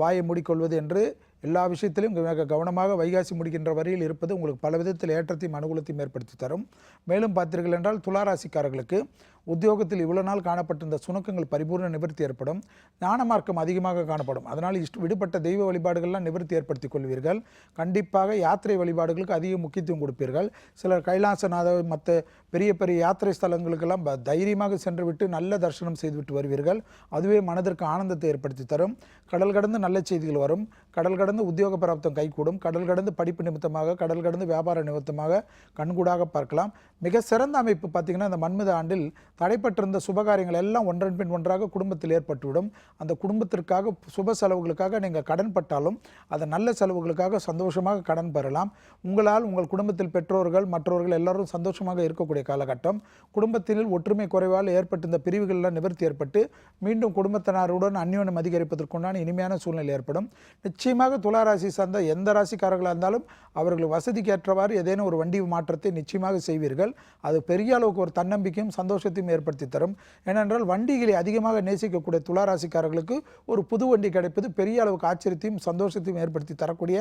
வாயை மூடிக்கொள்வது என்று எல்லா விஷயத்திலும் மிக கவனமாக வைகாசி முடிக்கின்ற வரையில் இருப்பது உங்களுக்கு பல விதத்தில் ஏற்றத்தையும் அனுகூலத்தையும் ஏற்படுத்தி தரும். மேலும் பார்த்தீர்கள் என்றால் துளாராசிக்காரர்களுக்கு உத்தியோகத்தில் இவ்வளோ நாள் காணப்பட்டிருந்த சுணக்கங்கள் பரிபூர்ண நிவர்த்தி ஏற்படும். ஞான மார்க்கம் அதிகமாக காணப்படும். அதனால் விடுபட்ட தெய்வ வழிபாடுகள்லாம் நிவர்த்தி ஏற்படுத்திக் கொள்வீர்கள். கண்டிப்பாக யாத்திரை வழிபாடுகளுக்கு அதிக முக்கியத்துவம் கொடுப்பீர்கள். சிலர் கைலாசநாத மற்ற பெரிய பெரிய யாத்திரை ஸ்தலங்களுக்கெல்லாம் தைரியமாக சென்று விட்டு நல்ல தரிசனம் செய்துவிட்டு வருவீர்கள். அதுவே மனதிற்கு ஆனந்தத்தை ஏற்படுத்தி தரும். கடல் கடந்து நல்ல செய்திகள் வரும். கடல் கடந்து உத்தியோக பிராப்தம் கைகூடும். கடல் கடந்து படிப்பு நிமித்தமாக, கடல் கடந்து வியாபார நிமித்தமாக கண்கூடாக பார்க்கலாம். மிக சிறந்த அமைப்பு பார்த்திங்கன்னா இந்த மன்மத ஆண்டில் தடைப்பட்டிருந்த சுபகாரியங்கள் எல்லாம் ஒன்றன் பின் ஒன்றாக குடும்பத்தில் ஏற்பட்டுவிடும். அந்த குடும்பத்திற்காக சுப செலவுகளுக்காக நீங்கள் கடன் பட்டாலும் அதை நல்ல செலவுகளுக்காக சந்தோஷமாக கடன் பெறலாம். உங்களால் உங்கள் குடும்பத்தில் பெற்றோர்கள் மற்றவர்கள் எல்லாரும் சந்தோஷமாக இருக்கக்கூடிய காலகட்டம். குடும்பத்தில் ஒற்றுமை குறைவால் ஏற்பட்டு இந்த பிரிவுகளெல்லாம் நிவர்த்தி ஏற்பட்டு மீண்டும் குடும்பத்தினருடன் அந்யோன்யம் அதிகரிப்பதற்குண்டான இனிமையான சூழ்நிலை ஏற்படும். நிச்சயமாக துளாராசி சார்ந்த எந்த ராசிக்காரர்களாக இருந்தாலும் அவர்கள் வசதிக்கு ஏற்றவாறு ஏதேனும் ஒரு வண்டி மாற்றத்தை நிச்சயமாக செய்வீர்கள். அது பெரிய அளவுக்கு ஒரு தன்னம்பிக்கையும் சந்தோஷத்தையும் ஏற்படுத்தி தரும். ஏனென்றால் வண்டிகளை அதிகமாக நேசிக்கக்கூடிய துளாராசிக்காரர்களுக்கு ஒரு புது வண்டி கிடைப்பது பெரிய அளவுக்கு ஆச்சரியத்தையும் சந்தோஷத்தையும் ஏற்படுத்தி தரக்கூடிய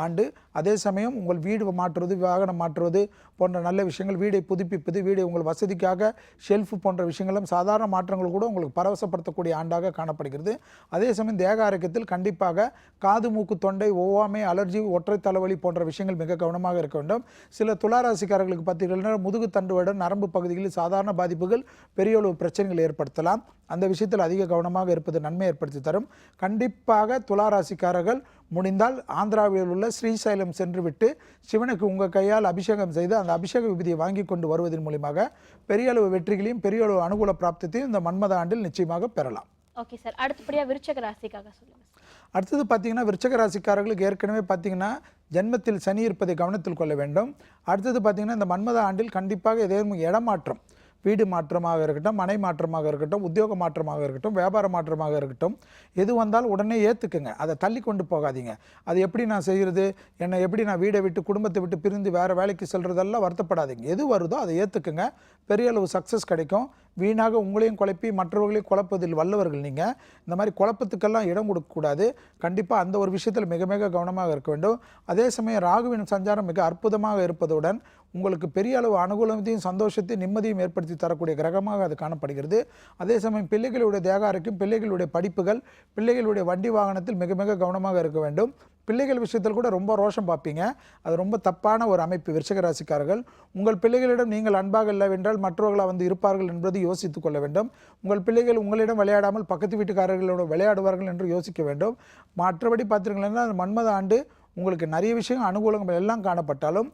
ஆண்டு. அதே சமயம் உங்கள் வீடு மாற்றுவது, வாகனம் மாற்றுவது போன்ற நல்ல விஷயங்கள், வீடை புதுப்பிப்பது, வீடை உங்கள் வசதிக்காக ஷெல்ஃப் போன்ற விஷயங்களும் சாதாரண மாற்றங்கள் கூட உங்களுக்கு பரவசப்படுத்தக்கூடிய ஆண்டாக காணப்படுகிறது. அதே சமயம் தேக ஆரோக்கியத்தில் கண்டிப்பாக காது, மூக்கு, தொண்டை, ஒவ்வாமை, அலர்ஜி, ஒற்றை தலைவலி போன்ற விஷயங்கள் மிக கவனமாக இருக்க வேண்டும். சில துளாராசிக்காரர்களுக்கு பார்த்தீங்கன்னா முதுகு தண்டுவடம், நரம்பு பகுதிகளில் சாதாரண பாதிப்புகள் பெரிய அளவு பிரச்சனைகள் ஏற்படுத்தலாம். அந்த விஷயத்தில் அதிக கவனமாக இருப்பது நன்மை ஏற்படுத்தி தரும். கண்டிப்பாக துளாராசிக்காரர்கள் முடிந்தால் ஆந்திராவில் உள்ள ஸ்ரீசைலம் சென்று விட்டு சிவனுக்கு உங்கள் கையால் அபிஷேகம் செய்து அந்த அபிஷேக விபதியை வாங்கி கொண்டு வருவதன் மூலியமாக பெரிய அளவு வெற்றிகளையும் பெரிய அளவு அனுகூல பிராப்தத்தையும் இந்த மன்மத ஆண்டில் நிச்சயமாக பெறலாம். ஓகே சார், அடுத்தபடியாக விருச்சக ராசிக்காக சொல்லுங்கள். அடுத்தது பார்த்தீங்கன்னா விருச்சக ராசிக்காரர்களுக்கு ஏற்கனவே பார்த்தீங்கன்னா ஜென்மத்தில் சனி இருப்பதை கவனத்தில் கொள்ள வேண்டும். அடுத்தது பார்த்தீங்கன்னா இந்த மன்மத ஆண்டில் கண்டிப்பாக ஏதேனும் இடமாற்றம், வீடு மாற்றமாக இருக்கட்டும், மனை மாற்றமாக இருக்கட்டும், உத்தியோக மாற்றமாக இருக்கட்டும், வியாபார மாற்றமாக இருக்கட்டும், எது வந்தாலும் உடனே ஏற்றுக்குங்க. அதை தள்ளி கொண்டு போகாதீங்க. அது எப்படி நான் செய்கிறது, என்னை எப்படி நான் வீடை விட்டு குடும்பத்தை விட்டு பிரிந்து வேறு வேலைக்கு செல்றதெல்லாம் வருத்தப்படாதீங்க. எது வருதோ அதை ஏற்றுக்குங்க. பெரிய அளவு சக்ஸஸ் கிடைக்கும். வீணாக உங்களையும் குழப்பி மற்றவர்களையும் குழப்பதில் வல்லவர்கள் நீங்கள். இந்த மாதிரி குழப்பத்துக்கெல்லாம் இடம் கொடுக்கக்கூடாது. கண்டிப்பாக அந்த ஒரு விஷயத்தில் மிக மிக கவனமாக இருக்க வேண்டும். அதே சமயம் ராகுவின் சஞ்சாரம் மிக அற்புதமாக இருப்பதுடன் உங்களுக்கு பெரிய அளவு அனுகூலத்தையும் சந்தோஷத்தையும் நிம்மதியும் ஏற்படுத்தி தரக்கூடிய கிரகமாக அது காணப்படுகிறது. அதே சமயம் பிள்ளைகளுடைய தேக ஆரோக்கியம், பிள்ளைகளுடைய படிப்புகள், பிள்ளைகளுடைய வண்டி வாகனத்தில் மிக மிக கவனமாக இருக்க வேண்டும். பிள்ளைகள் விஷயத்தில் கூட ரொம்ப ரோஷம் பார்ப்பீங்க. அது ரொம்ப தப்பான ஒரு அமைப்பு. விருச்சிக ராசிக்காரர்கள், உங்கள் பிள்ளைகளிடம் நீங்கள் அன்பாக இல்லவென்றால் மற்றவர்களாக வந்து இருப்பார்கள் என்பதை யோசித்துக் கொள்ள வேண்டும். உங்கள் பிள்ளைகள் உங்களிடம் விளையாடாமல் பக்கத்து வீட்டுக்காரர்களோட விளையாடுவார்கள் என்று யோசிக்க வேண்டும். மற்றபடி பார்த்தீங்கன்னா மன்மத ஆண்டு உங்களுக்கு நிறைய விஷயம் அனுகூலங்கள் எல்லாம் காணப்பட்டாலும்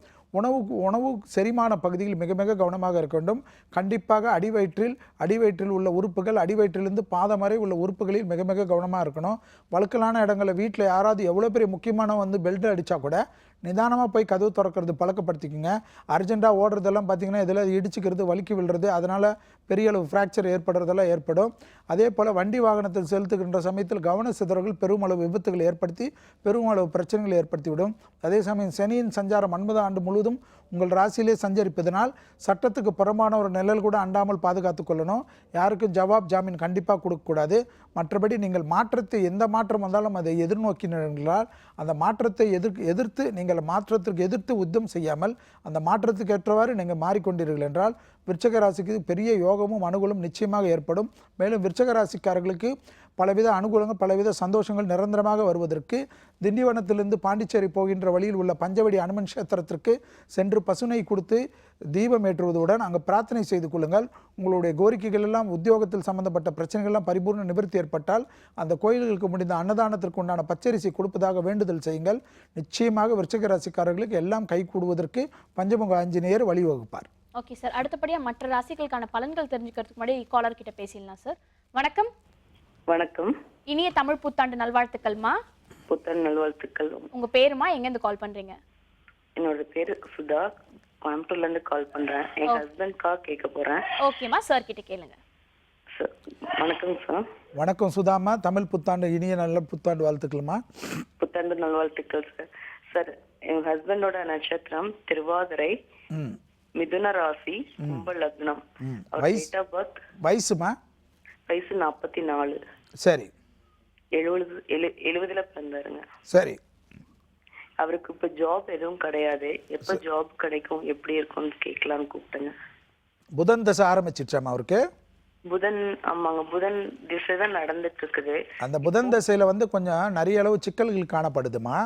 உணவு செரிமான பகுதியில் மிக மிக கவனமாக இருக்க வேண்டும். கண்டிப்பாக அடிவயிற்றில் உள்ள உறுப்புகள், அடிவயிற்றிலிருந்து பாதம் வரை உள்ள உறுப்புகளில் மிக மிக கவனமாக இருக்கணும். வழுக்கலான இடங்களில் வீட்டில் யாராவது எவ்வளோ பெரிய முக்கியமான வந்து பெல்ட் அடித்தா கூட நிதானமாக போய் கதவு திறக்கிறது பழக்கப்படுத்திக்கோங்க. அர்ஜென்ட்டாக ஓடுறதெல்லாம் பார்த்திங்கன்னா இதில் இடிச்சுக்கிறது, வலிக்கி விழுறது, அதனால் பெரிய அளவு ஃப்ராக்சர் ஏற்படுறதெல்லாம் ஏற்படும். அதே போல் வண்டி வாகனத்தில் செலுத்துகின்ற சமயத்தில் கவன சிதறல்கள் பெருமளவு விபத்துகள் ஏற்படுத்தி பெருமளவு பிரச்சனைகளை ஏற்படுத்திவிடும். அதே சமயம் சனியின் சஞ்சாரம் 9 ஆண்டு முழுவதும் உங்கள் ராசியிலே சஞ்சரிப்பதனால் சட்டத்துக்கு புறமான ஒரு நிழல் கூட அண்டாமல் பாதுகாத்து கொள்ளணும். யாருக்கும் ஜவாப் ஜாமீன் கண்டிப்பாக கொடுக்கக்கூடாது. மற்றபடி நீங்கள் மாற்றத்தை, எந்த மாற்றம் வந்தாலும் அதை எதிர்நோக்கினால் அந்த மாற்றத்தை எதிர்த்து நீங்கள் மாற்றத்திற்கு எதிர்த்து யுத்தம் செய்யாமல் அந்த மாற்றத்துக்கு ஏற்றவாறு நீங்கள் மாறிக்கொண்டீர்கள் என்றால் விருச்சிக ராசிக்கு பெரிய யோகமும் அனுகூலம் நிச்சயமாக ஏற்படும். மேலும் விருச்சிக ராசிக்காரர்களுக்கு பலவித அனுகூலங்கள், பலவித சந்தோஷங்கள் நிரந்தரமாக வருவதற்கு திண்டிவனத்திலிருந்து பாண்டிச்சேரி போகின்ற வழியில் உள்ள பஞ்சவடி அனுமன் கஷேத்திரத்திற்கு சென்று பசுனை கொடுத்து தீபம் ஏற்றுவதுடன் அங்கே பிரார்த்தனை செய்து கொள்ளுங்கள். உங்களுடைய கோரிக்கைகள் எல்லாம், உத்தியோகத்தில் சம்பந்தப்பட்ட பிரச்சனைகள்லாம் பரிபூர்ண நிவர்த்தி ஏற்பட்டால் அந்த கோயில்களுக்கு முடிந்த அன்னதானத்திற்கு உண்டான பச்சரிசி கொடுப்பதாக வேண்டுதல் செய்யுங்கள். நிச்சயமாக விருச்சிக ராசிக்காரர்களுக்கு எல்லாம் கை கூடுவதற்கு பஞ்சமுக ஆஞ்சநேயர் வழிவகுப்பார். ஓகே சார், அடுத்தபடியாக மற்ற ராசிகளுக்கான பலன்கள் தெரிஞ்சுக்கிறதுக்கு முன்னாடி காலர் கிட்ட பேசிடலாம் சார். வணக்கம். வணக்கம். இனிய தமிழ் புத்தாண்டு நல்வாழ்த்துக்கள்மா. புத்தாண்டு நல்வாழ்த்துக்கள். உங்க பேருமா, எங்கேருந்து கால் பண்றீங்க? என்னோட பேரு சுதா, கோயம்புத்தூர்ல இருந்து கால் பண்றேன். என் ஹஸ்பண்ட்காக கேட்க போறேன். ஓகேமா, சார் கிட்ட கேளுங்க. வணக்கம் சார். வணக்கம் சுதாமா, தமிழ் புத்தாண்டு இனிய நல்ல புத்தாண்டு வாழ்த்துக்கள்மா. புத்தாண்டு நல்வாழ்த்துக்கள் சார். சார், என் ஹஸ்பண்டோட நட்சத்திரம் திருவாதிரை, மிதுன ராசி, கும்ப லக்னம். வயசுமா? வயசு 44. சரி. 70ல பிறந்தாருங்க. சரி. அவருக்கு இப்ப ஜாப் எதுவும் கிடையாது. எப்ப ஜாப் கிடைக்கும், எப்படி இருக்கும்னு கேட்கலான்னு கூப்பிட்டேங்க. புதன் தசை ஆரம்பிச்சிருச்சாமா அவருக்கு? புதன், ஆமாங்க, புதன் திசை தான் நடந்துட்டு இருக்குது. அந்த புதன் தசையில வந்து கொஞ்சம் நிறைய அளவு சிக்கல்கள் காணப்படுதுமா.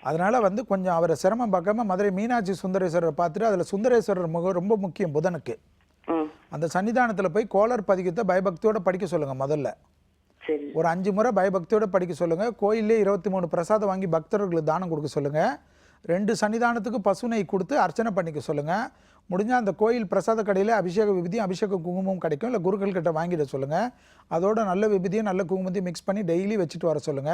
அதனால வந்து கொஞ்சம் அவரை சிரமம் பார்க்காம மதுரை மீனாட்சி சுந்தரேஸ்வரரை பார்த்துட்டு, அதில் சுந்தரேஸ்வரர் ரொம்ப முக்கியம் புதனுக்கு. அந்த சன்னிதானத்தில் போய் கோளர் பதிகத்தை பயபக்தியோட படிக்க சொல்லுங்க. முதல்ல ஒரு 5 முறை பயபக்தியோட படிக்க சொல்லுங்க. கோயிலே 23 பிரசாதம் வாங்கி பக்தர்களுக்கு தானம் கொடுக்க சொல்லுங்க. 2 சன்னிதானத்துக்கு பசுனை கொடுத்து அர்ச்சனை பண்ணிக்க சொல்லுங்க. முடிஞ்சால் அந்த கோயில் பிரசாத கடையில் அபிஷேக விபூதியும் அபிஷேக குங்குமம் கிடைக்கும், இல்லை குருக்கள் கிட்ட வாங்கிட சொல்லுங்க. அதோட நல்ல விபூதியும் நல்ல குங்குமத்தையும் மிக்ஸ் பண்ணி டெய்லி வச்சுட்டு வர சொல்லுங்க.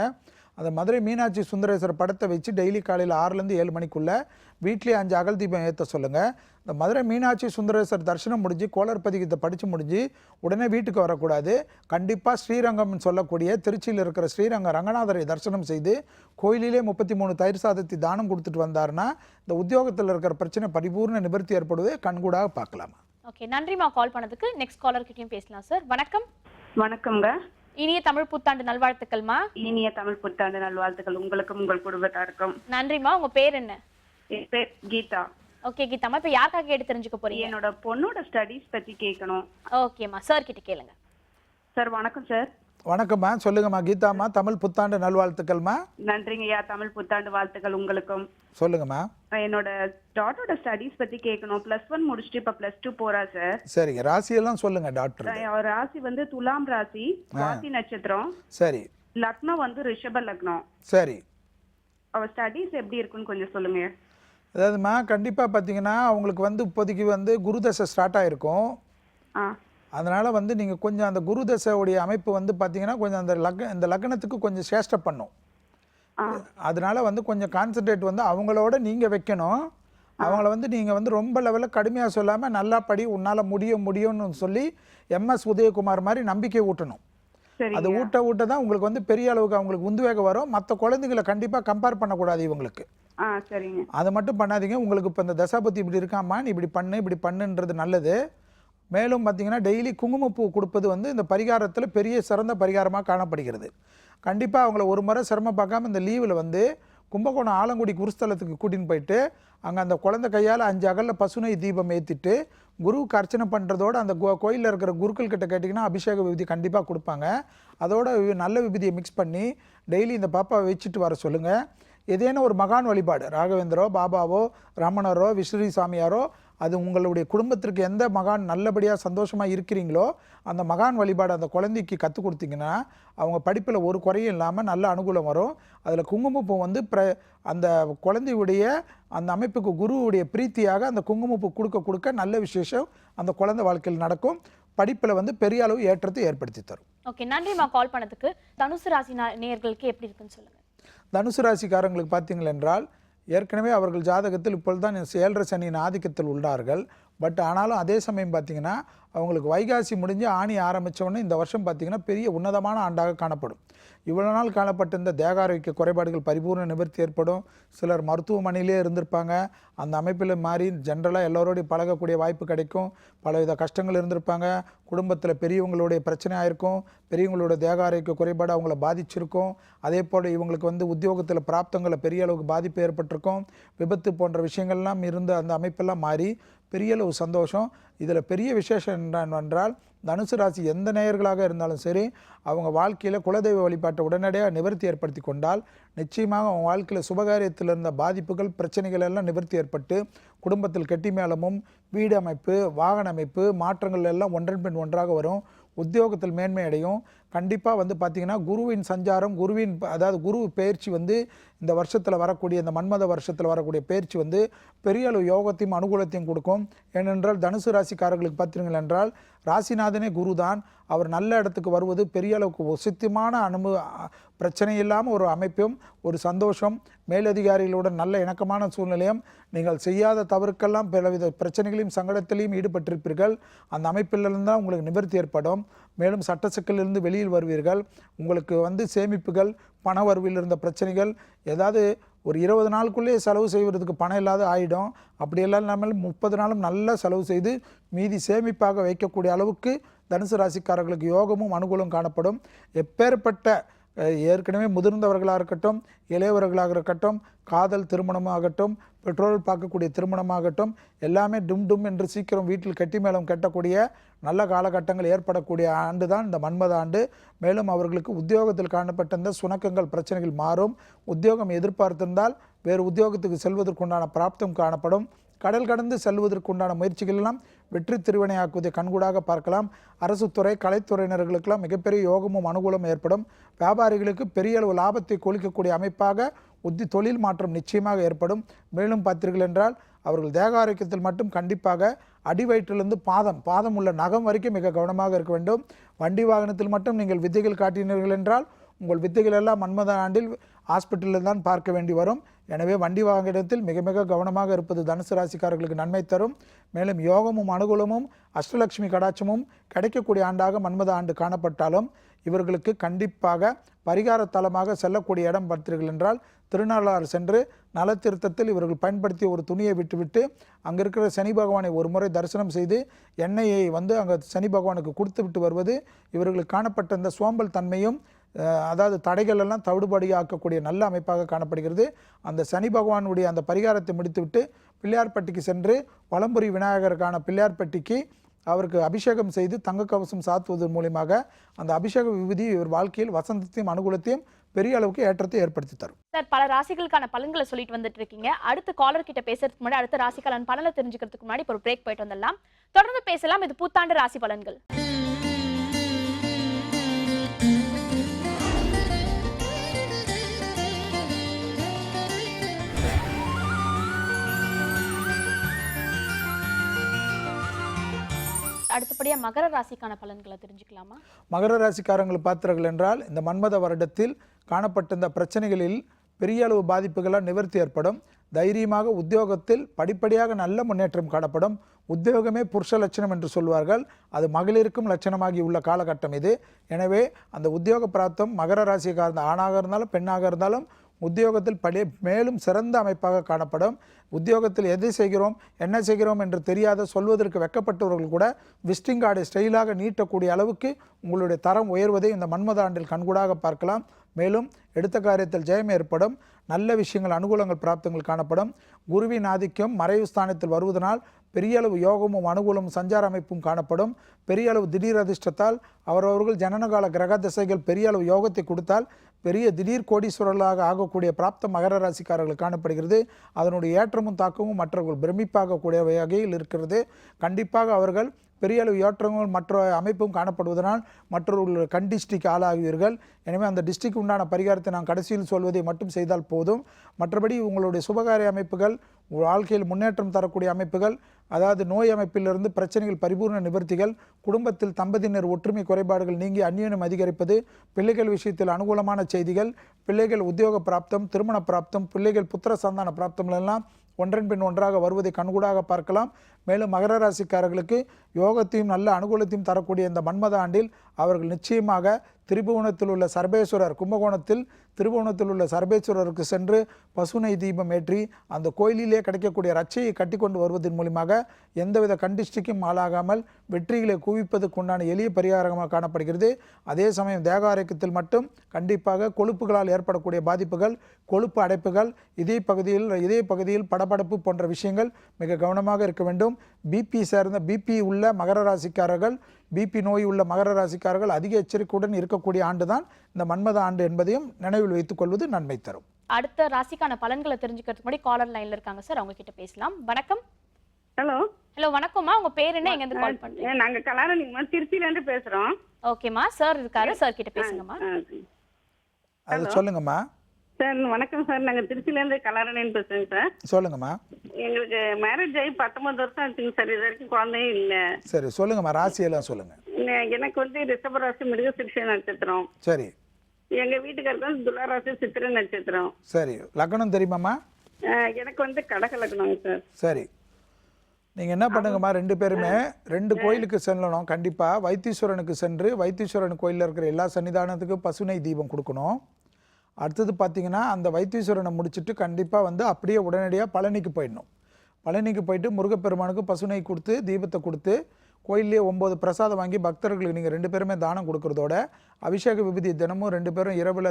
அந்த மதுரை மீனாட்சி சுந்தரேஸ்வரர் படத்தை வச்சு டெய்லி காலையில் 6லேருந்து 7 மணிக்குள்ளே வீட்லேயே 5 அகல் தீபம் ஏற்ற சொல்லுங்கள். இந்த மதுரை மீனாட்சி சுந்தரேஸ்வரர் தரிசனம் முடிஞ்சு கோளர் பதிகத்தை படித்து முடிஞ்சு உடனே வீட்டுக்கு வரக்கூடாது. கண்டிப்பாக ஸ்ரீரங்கம்னு சொல்லக்கூடிய திருச்சியில் இருக்கிற ஸ்ரீரங்க ரங்கநாதரை தரிசனம் செய்து கோயிலிலே 33 தயிர் சாதத்தை தானம் கொடுத்துட்டு வந்தாருன்னா இந்த உத்தியோகத்தில் இருக்கிற பிரச்சனை பரிபூர்ண நிவர்த்தி ஏற்படுவதை கண்கூடாக பார்க்கலாமா. ஓகே, நன்றிமா கால் பண்ணதுக்கு. நெக்ஸ்ட் காலர் கிட்டயும் பேசலாம் சார். வணக்கம். வணக்கம்ங்க. இனிய தமிழ் புத்தாண்டு நல்வாழ்த்துக்கள்மா. இனிய தமிழ் புத்தாண்டு நல்வாழ்த்துக்கள் உங்களுக்கும் உங்கள் குடும்பத்தாருக்கும். நன்றிமா. உங்க பேர் என்ன? என் பேர் கீதா. ஓகே கீதாமா, இப்ப யாருக்காக கேட்டு தெரிஞ்சுக்க போறீங்க? என்னோட பொண்ணோட ஸ்டடீஸ் பத்தி கேட்கணும். ஓகேம்மா, சார் கிட்ட கேளுங்க. சார் வணக்கம் சார். வணக்கம்மா, சொல்லுங்கம்மா. கீதாம்மா, தமிழ் புத்தாண்டு நல்வாழ்த்துக்கள்மா. நன்றிங்கய்யா, தமிழ் புத்தாண்டு வாழ்த்துக்கள் உங்களுக்கும். சொல்லுங்கம்மா. என்னோட டாட்டரோட ஸ்டடீஸ் பத்தி கேட்கணும். +1 முடிச்சுட்டு இப்ப +2 போறா சார். சரிங்க, ராசியெல்லாம் சொல்லுங்க டாக்டர். அவர் ராசி வந்து துலாம் ராசி, சுவாதி நட்சத்திரம். சரி. லக்னம் வந்து ரிஷப லக்னம். சரி. அவர் ஸ்டடீஸ் எப்படி இருக்குன்னு கொஞ்சம் சொல்லுங்க. அதாவதுமா, கண்டிப்பாக பார்த்தீங்கன்னா அவங்களுக்கு வந்து இப்போதைக்கு வந்து குருதசை ஸ்டார்ட் ஆகிருக்கும். அதனால் வந்து நீங்கள் கொஞ்சம் அந்த குருதசையுடைய அமைப்பு வந்து பார்த்தீங்கன்னா கொஞ்சம் இந்த லக்னத்துக்கு கொஞ்சம் சேஷ்ட பண்ணும். அதனால வந்து கொஞ்சம் கான்சன்ட்ரேட் வந்து அவங்களோட நீங்கள் வைக்கணும். அவங்கள வந்து நீங்கள் வந்து ரொம்ப லெவலில் கடுமையாக சொல்லாமல் நல்லா படி, உன்னால் முடியும்னு சொல்லி MS உதயகுமார் மாதிரி நம்பிக்கை ஊட்டணும். அது ஊட்ட தான் உங்களுக்கு வந்து பெரிய அளவுக்கு அவங்களுக்கு உந்துவேகம் வரும். மற்ற குழந்தைங்களை கண்டிப்பாக கம்பேர் பண்ணக்கூடாது இவங்களுக்கு. சரிங்க. அதை மட்டும் பண்ணாதீங்க. உங்களுக்கு இப்போ இந்த தசாபதி இப்படி இருக்காமா, நீ இப்படி பண்ணுன்றது நல்லது. மேலும் பார்த்திங்கன்னா டெய்லி குங்குமப்பூ கொடுப்பது வந்து இந்த பரிகாரத்தில் பெரிய சிறந்த பரிகாரமாக காணப்படுகிறது. கண்டிப்பாக அவங்கள ஒரு முறை சிரமம் பார்க்காம இந்த லீவில் வந்து கும்பகோணம் ஆலங்குடி குருஸ்தலத்துக்கு கூட்டின்னு போயிட்டு அங்கே அந்த குழந்தை கையால் 5 அகலில் பசுனை தீபம் ஏற்றிட்டு குருவுக்கு அர்ச்சனை பண்ணுறதோடு அந்த கோயிலில் இருக்கிற குருக்கள் கிட்ட கேட்டிங்கன்னா அபிஷேக விபூதி கண்டிப்பாக கொடுப்பாங்க. அதோட நல்ல விபூதியை மிக்ஸ் பண்ணி டெய்லி இந்த பாப்பாவை வச்சுட்டு வர சொல்லுங்கள். ஏதேனும் ஒரு மகான் வழிபாடு ராகவேந்திரோ பாபாவோ ரமணரோ விஸ்வரி சாமியாரோ அது உங்களுடைய குடும்பத்திற்கு எந்த மகான் நல்லபடியாக சந்தோஷமாக இருக்கிறீங்களோ அந்த மகான் வழிபாடு அந்த குழந்தைக்கு கற்றுக் கொடுத்தீங்கன்னா அவங்க படிப்பில் ஒரு குறையும் இல்லாமல் நல்ல அனுகூலம் வரும். அதில் குங்குமப்பூ வந்து அந்த குழந்தையுடைய அந்த அமைப்புக்கு குருவுடைய பிரீத்தியாக அந்த குங்குமப்பூ கொடுக்க கொடுக்க நல்ல விசேஷம் அந்த குழந்தை வாழ்க்கையில் நடக்கும். படிப்பில் வந்து பெரிய அளவு ஏற்றத்தை ஏற்படுத்தி தரும். ஓகே, நன்றிம்மா கால் பண்ணதுக்கு. தனுசு ராசி நேயர்களுக்கு எப்படி இருக்குன்னு சொல்லுங்கள். தனுசு ராசிக்காரங்களுக்கு பார்த்தீங்கள் என்றால் ஏற்கனவே அவர்கள் ஜாதகத்தில் இப்பொழுது தான் 7.5 சனியின் ஆதிக்கத்தில் உள்ளார்கள். பட் ஆனாலும் அதே சமயம் பார்த்திங்கன்னா அவங்களுக்கு வைகாசி முடிஞ்சு ஆணி ஆரம்பித்தோடனே இந்த வருஷம் பார்த்திங்கன்னா பெரிய உன்னதமான ஆண்டாக காணப்படும். இவ்வளோ நாள் காணப்பட்டிருந்த தேக ஆரோக்கிய குறைபாடுகள் பரிபூர்ண நிவர்த்தி ஏற்படும். சிலர் மருத்துவமனையிலே இருந்திருப்பாங்க. அந்த அமைப்பில் மாறி ஜென்ரலாக எல்லோரோடையும் பழகக்கூடிய வாய்ப்பு கிடைக்கும். பலவித கஷ்டங்கள் இருந்திருப்பாங்க. குடும்பத்தில் பெரியவங்களுடைய பிரச்சனையாக இருக்கும். பெரியவங்களோட தேக ஆரோக்கிய குறைபாடு அவங்கள பாதிச்சிருக்கும். அதே போல் இவங்களுக்கு வந்து உத்தியோகத்தில் பிராப்தங்களில் பெரிய அளவுக்கு பாதிப்பு ஏற்பட்டிருக்கும். விபத்து போன்ற விஷயங்கள்லாம் இருந்த அந்த அமைப்பெல்லாம் மாறி பெரிய அளவு சந்தோஷம். இதில் பெரிய விசேஷம் என்னவென்றால் தனுசு ராசி எந்த நேயர்களாக இருந்தாலும் சரி அவங்க வாழ்க்கையில் குலதெய்வ வழிபாட்டை உடனடியாக நிவர்த்தி ஏற்படுத்தி கொண்டால் நிச்சயமாக அவங்க வாழ்க்கையில் சுபகாரியத்தில் இருந்த பாதிப்புகள் பிரச்சனைகள் எல்லாம் நிவர்த்தி ஏற்பட்டு குடும்பத்தில் கெட்டி மேளமும் வீடு அமைப்பு வாகன அமைப்பு மாற்றங்கள் எல்லாம் ஒன்றன் பின் ஒன்றாக வரும். உத்தியோகத்தில் மேன்மை அடையும். கண்டிப்பாக வந்து பார்த்திங்கன்னா குருவின் சஞ்சாரம் அதாவது குரு பயிற்சி வந்து இந்த வருஷத்தில் வரக்கூடிய இந்த மன்மத வருஷத்தில் வரக்கூடிய பயிற்சி வந்து பெரிய அளவு யோகத்தையும் அனுகூலத்தையும் கொடுக்கும். ஏனென்றால் தனுசு ராசிக்காரர்களுக்கு பார்த்தீர்கள் என்றால் ராசிநாதனே குரு தான். அவர் நல்ல இடத்துக்கு வருவது பெரிய அளவுக்கு சித்தமான பிரச்சனை இல்லாமல் ஒரு அமைப்பும் ஒரு சந்தோஷம். மேலதிகாரிகளுடன் நல்ல இணக்கமான சூழ்நிலையும் நீங்கள் செய்யாத தவறுக்கெல்லாம் பலவித பிரச்சனைகளையும் சங்கடத்திலையும் ஈடுபட்டிருப்பீர்கள். அந்த அமைப்பிலிருந்து தான் உங்களுக்கு நிவர்த்தி ஏற்படும். மேலும் சட்ட சிக்கலிலிருந்து வெளியில் வருவீர்கள். உங்களுக்கு வந்து சேமிப்புகள் பண வரவில் இருந்த பிரச்சனைகள் ஏதாவது ஒரு 20 நாளுக்குள்ளே செலவு செய்வதற்கு பணம் இல்லாத ஆகிடும். அப்படியெல்லாம் இல்லாமல் 30 நாளும் நல்ல செலவு செய்து மீதி சேமிப்பாக வைக்கக்கூடிய அளவுக்கு தனுசு ராசிக்காரர்களுக்கு யோகமும் அனுகூலம் காணப்படும். எப்பேற்பட்ட ஏற்கனவே முதிர்ந்தவர்களாக இருக்கட்டும் இளையவர்களாக இருக்கட்டும் காதல் திருமணமாகட்டும் பெற்றோர்கள் பார்க்கக்கூடிய திருமணமாகட்டும் எல்லாமே டும் என்று சீக்கிரம் வீட்டில் கட்டி மேளம் கட்டக்கூடிய நல்ல காலகட்டங்கள் ஏற்படக்கூடிய ஆண்டு தான் இந்த மன்மத ஆண்டு. மேலும் அவர்களுக்கு உத்தியோகத்தில் காணப்பட்டிருந்த சுணக்கங்கள் பிரச்சனைகள் மாறும். உத்தியோகம் எதிர்பார்த்திருந்தால் வேறு உத்தியோகத்துக்கு செல்வதற்குண்டான பிராப்தம் காணப்படும். கடல் கடந்து செல்வதற்குண்டான முயற்சிகள் எல்லாம் வெற்றி திருவினையாக்குவதை கண்கூடாக பார்க்கலாம். அரசு துறை கலைத்துறையினர்களுக்கெல்லாம் மிகப்பெரிய யோகமும் அனுகூலம் ஏற்படும். வியாபாரிகளுக்கு பெரிய அளவு லாபத்தை கொளிக்கக்கூடிய அமைப்பாக தொழில் மாற்றம் நிச்சயமாக ஏற்படும். மேலும் பார்த்தீர்கள் என்றால் அவர்கள் தேக ஆரோக்கியத்தில் மட்டும் கண்டிப்பாக அடி வயிற்றிலிருந்து பாதம் உள்ள நகம் வரைக்கும் மிக கவனமாக இருக்க வேண்டும். வண்டி வாகனத்தில் மட்டும் நீங்கள் வித்தைகள் காட்டினீர்கள் என்றால் உங்கள் வித்தைகள் எல்லாம் மன்மத ஆண்டில் ஹாஸ்பிட்டலில் தான் பார்க்க வேண்டி வரும். எனவே வண்டி வாகனத்தில் மிக மிக கவனமாக இருப்பது தனுசு ராசிக்காரர்களுக்கு நன்மை தரும். மேலும் யோகமும் அனுகூலமும் அஷ்டலட்சுமி கடாட்சமும் கிடைக்கக்கூடிய ஆண்டாக மன்மத ஆண்டு காணப்பட்டாலும் இவர்களுக்கு கண்டிப்பாக பரிகார தலமாக செல்லக்கூடிய இடம் பார்த்தீர்கள் என்றால் திருநாளாறு சென்று நலத்தீர்த்தத்தில் இவர்கள் பயன்படுத்திய ஒரு துணியை விட்டுவிட்டு அங்கே இருக்கிற சனி பகவானை ஒரு முறை தரிசனம் செய்து எண்ணெயை வந்து அங்கே சனி பகவானுக்கு கொடுத்து விட்டு வருவது இவர்களுக்கு காணப்பட்ட இந்த சோம்பல் தன்மையும் அதாவது தடைகள் எல்லாம் தவிடுபடியாக்கக்கூடிய நல்ல அமைப்பாக காணப்படுகிறது. அந்த சனி பகவானுடைய அந்த பரிகாரத்தை முடித்துவிட்டு பிள்ளையார்பட்டிக்கு சென்று வலம்புரி விநாயகருக்கான பிள்ளையார்பட்டிக்கு அவருக்கு அபிஷேகம் செய்து தங்க கவசம் சாத்துவதன் மூலமாக அந்த அபிஷேக விபூதி இவர் வாழ்க்கையில் வசந்தத்தையும் அனுகூலத்தையும் பெரிய அளவுக்கு ஏற்றத்தை ஏற்படுத்தி தரும். சார், பல ராசிகளுக்கான பலன்களை சொல்லிட்டு வந்துட்டு இருக்கீங்க. அடுத்த காலர் கிட்ட பேசுறதுக்கு முன்னாடி அடுத்த ராசிக்கான பலனை தெரிஞ்சுக்கிறதுக்கு முன்னாடி ஒரு பிரேக் போயிட்டு வந்துடலாம். தொடர்ந்து பேசலாம். இது புத்தாண்டு ராசி பலன்கள். அடுத்தபடியா மகர ராசிக்கான பலன்களை தெரிஞ்சுக்கலாமா? மகர ராசிக்காரங்களை பார்த்தீர்கள் என்றால் இந்த மன்மத வருடத்தில் காணப்பட்ட இந்த பிரச்சனைகளில் பெரிய அளவு பாதிப்புகளால் நிவர்த்தி ஏற்படும். தைரியமாக உத்தியோகத்தில் படிப்படியாக நல்ல முன்னேற்றம் காணப்படும். உத்தியோகமே புருஷ லட்சணம் என்று சொல்வார்கள். அது மகளிருக்கும் லட்சணமாகி உள்ள காலகட்டம் இது. எனவே அந்த உத்தியோக பிராப்தம் மகர ராசிக்கார ஆணாக இருந்தாலும் பெண்ணாக இருந்தாலும் உத்தியோகத்தில் மேலும் சிறந்த அமைப்பாக காணப்படும். உத்தியோகத்தில் எதை செய்கிறோம் என்ன செய்கிறோம் என்று தெரியாத சொல்வதற்கு வெக்கப்பட்டவர்கள் கூட விசிட்டிங் கார்டை ஸ்டைலாக நீட்டக்கூடிய அளவுக்கு உங்களுடைய தரம் உயர்வதை இந்த மன்மத ஆண்டில் கண்கூடாக பார்க்கலாம். மேலும் எடுத்த காரியத்தில் ஜெயம் ஏற்படும். நல்ல விஷயங்கள் அனுகூலங்கள் பிராப்தங்கள் காணப்படும். குருவின் ஆதிக்கம் மறைவு ஸ்தானத்தில் வருவதனால் பெரிய அளவு யோகமும் அனுகூலமும் சஞ்சார அமைப்பும் காணப்படும். பெரிய அளவு திடீர் அதிர்ஷ்டத்தால் அவரவர்கள் ஜனனகால கிரக திசைகள் பெரிய அளவு யோகத்தை கொடுத்தால் பெரிய திடீர் கோடீஸ்வரர்களாக ஆகக்கூடிய பிராப்தம் மகர ராசிக்காரர்கள் காணப்படுகிறது. அதனுடைய ஏற்றமும் தாக்கமும் மற்றவர்கள் பிரமிப்பாகக்கூடிய வகையில் இருக்கிறது. கண்டிப்பாக அவர்கள் பெரிய அளவு ஏற்றங்கள் மற்ற அமைப்பும் காணப்படுவதனால் மற்றவர்கள் கண்டிஸ்டிக்கு ஆளாகுவீர்கள். எனவே அந்த டிஸ்ட்ரிக்ட் உண்டான பரிகாரத்தை நான் கடைசியில் சொல்வதை மட்டும் செய்தால் போதும். மற்றபடி உங்களுடைய சுபகாரிய அமைப்புகள், வாழ்க்கையில் முன்னேற்றம் தரக்கூடிய அமைப்புகள், அதாவது நோய் அமைப்பிலிருந்து பிரச்சனைகள் பரிபூர்ண நிவர்த்திகள், குடும்பத்தில் தம்பதியினர் ஒற்றுமை குறைபாடுகள் நீங்கி அந்யோன்யம் அதிகரிப்பது, பிள்ளைகள் விஷயத்தில் அனுகூலமான செய்திகள், பிள்ளைகள் உத்தியோக பிராப்தம், திருமண பிராப்தம், பிள்ளைகள் புத்திர சந்தான பிராப்தங்கள் எல்லாம் ஒன்றன் பின் ஒன்றாக வருவதை கண்கூடாக பார்க்கலாம். மேலும் மகர ராசிக்காரர்களுக்கு யோகத்தையும் நல்ல அனுகூலத்தையும் தரக்கூடிய இந்த மன்மத ஆண்டில் அவர்கள் நிச்சயமாக திரிபுவனத்தில் உள்ள சர்பேஸ்வரர், கும்பகோணத்தில் திருபுவனத்தில் உள்ள சர்பேஸ்வரருக்கு சென்று பசுனை தீபம் ஏற்றி அந்த கோயிலிலே கிடைக்கக்கூடிய ரட்சையை கட்டி கொண்டு வருவதன் மூலமாக எந்தவித கண்டிஷ்டிக்கும் ஆளாகாமல் வெற்றிகளை குவிப்பதற்கு உண்டான எளிய பரிகாரமாக காணப்படுகிறது. அதே சமயம் தேக ஆரோக்கியத்தில் மட்டும் கண்டிப்பாக கொழுப்புகளால் ஏற்படக்கூடிய பாதிப்புகள், கொழுப்பு அடைப்புகள், இதே பகுதியில் படபடப்பு போன்ற விஷயங்கள் மிக கவனமாக இருக்க வேண்டும். பிபி உள்ள மகர ராசிக்காரர்கள், பிபி நோய் உள்ள மகர ராசிக்காரர்கள் அதிக எச்சரிக்கையுடன் இருக்கக்கூடிய ஆண்டு தான் இந்த மன்மத ஆண்டு என்பதையும் நினைவில் வைத்துக் கொள்வது நன்மை தரும். அடுத்த ராசிக்கான பலன்களை தெரிஞ்சுக்கிறதுக்கு முன்னாடி காலர் லைன்ல இருக்காங்க சார், அவங்க கிட்ட பேசலாம். வணக்கம். ஹலோ வணக்கம்மா, உங்க பேர் என்ன, எங்க இருந்து கால் பண்றீங்க? நாங்க கலாரணிமா திருச்சியில இருந்து பேசுறோம். ஓகேமா, சார் இருக்காரு, சார் கிட்ட பேசுங்கம்மா. அது சொல்லுங்கம்மா. சார் வணக்கம் சார், நாங்க திருச்சியில இருந்து கலாரணின்னு பேசுறேங்க சார். சொல்லுங்கம்மா. எங்களுக்கு மேரேஜ் ஆகி 19 வருஷம் ஆச்சுங்க சார். இது வரைக்கும் குழந்தையும் இல்ல. சரி சொல்லுங்கம்மா, ராசியெல்லாம் சொல்லுங்க. எனக்கு வந்து ரிஷப ராசி, மிருகசீரிஷ நட்சத்திரம். சரி. எங்க வீட்டுக்காரருக்கு வந்து துலா ராசி, சித்திரை நட்சத்திரம். சரி. லக்னம் தெரியுமாம்மா? எனக்கு வந்து கடக லக்னங்க சார். சரி, நீங்கள் என்ன பண்ணுங்கம்மா, 2 பேருமே 2 கோயிலுக்கு செல்லணும். கண்டிப்பாக வைத்தீஸ்வரனுக்கு சென்று வைத்தீஸ்வரன் கோயிலில் இருக்கிற எல்லா சன்னிதானத்துக்கும் பசுனை தீபம் கொடுக்கணும். அடுத்தது பார்த்தீங்கன்னா அந்த வைத்தீஸ்வரனை முடிச்சுட்டு கண்டிப்பாக வந்து அப்படியே உடனடியாக பழனிக்கு போயிடணும். பழனிக்கு போயிட்டு முருகப்பெருமானுக்கு பசுனை கொடுத்து தீபத்தை கொடுத்து கோயிலே 9 பிரசாதம் வாங்கி பக்தர்களுக்கு நீங்கள் 2 பேருமே தானம் கொடுக்கறதோட அபிஷேக விபூதி தினமும் 2 பேரும் இரவில்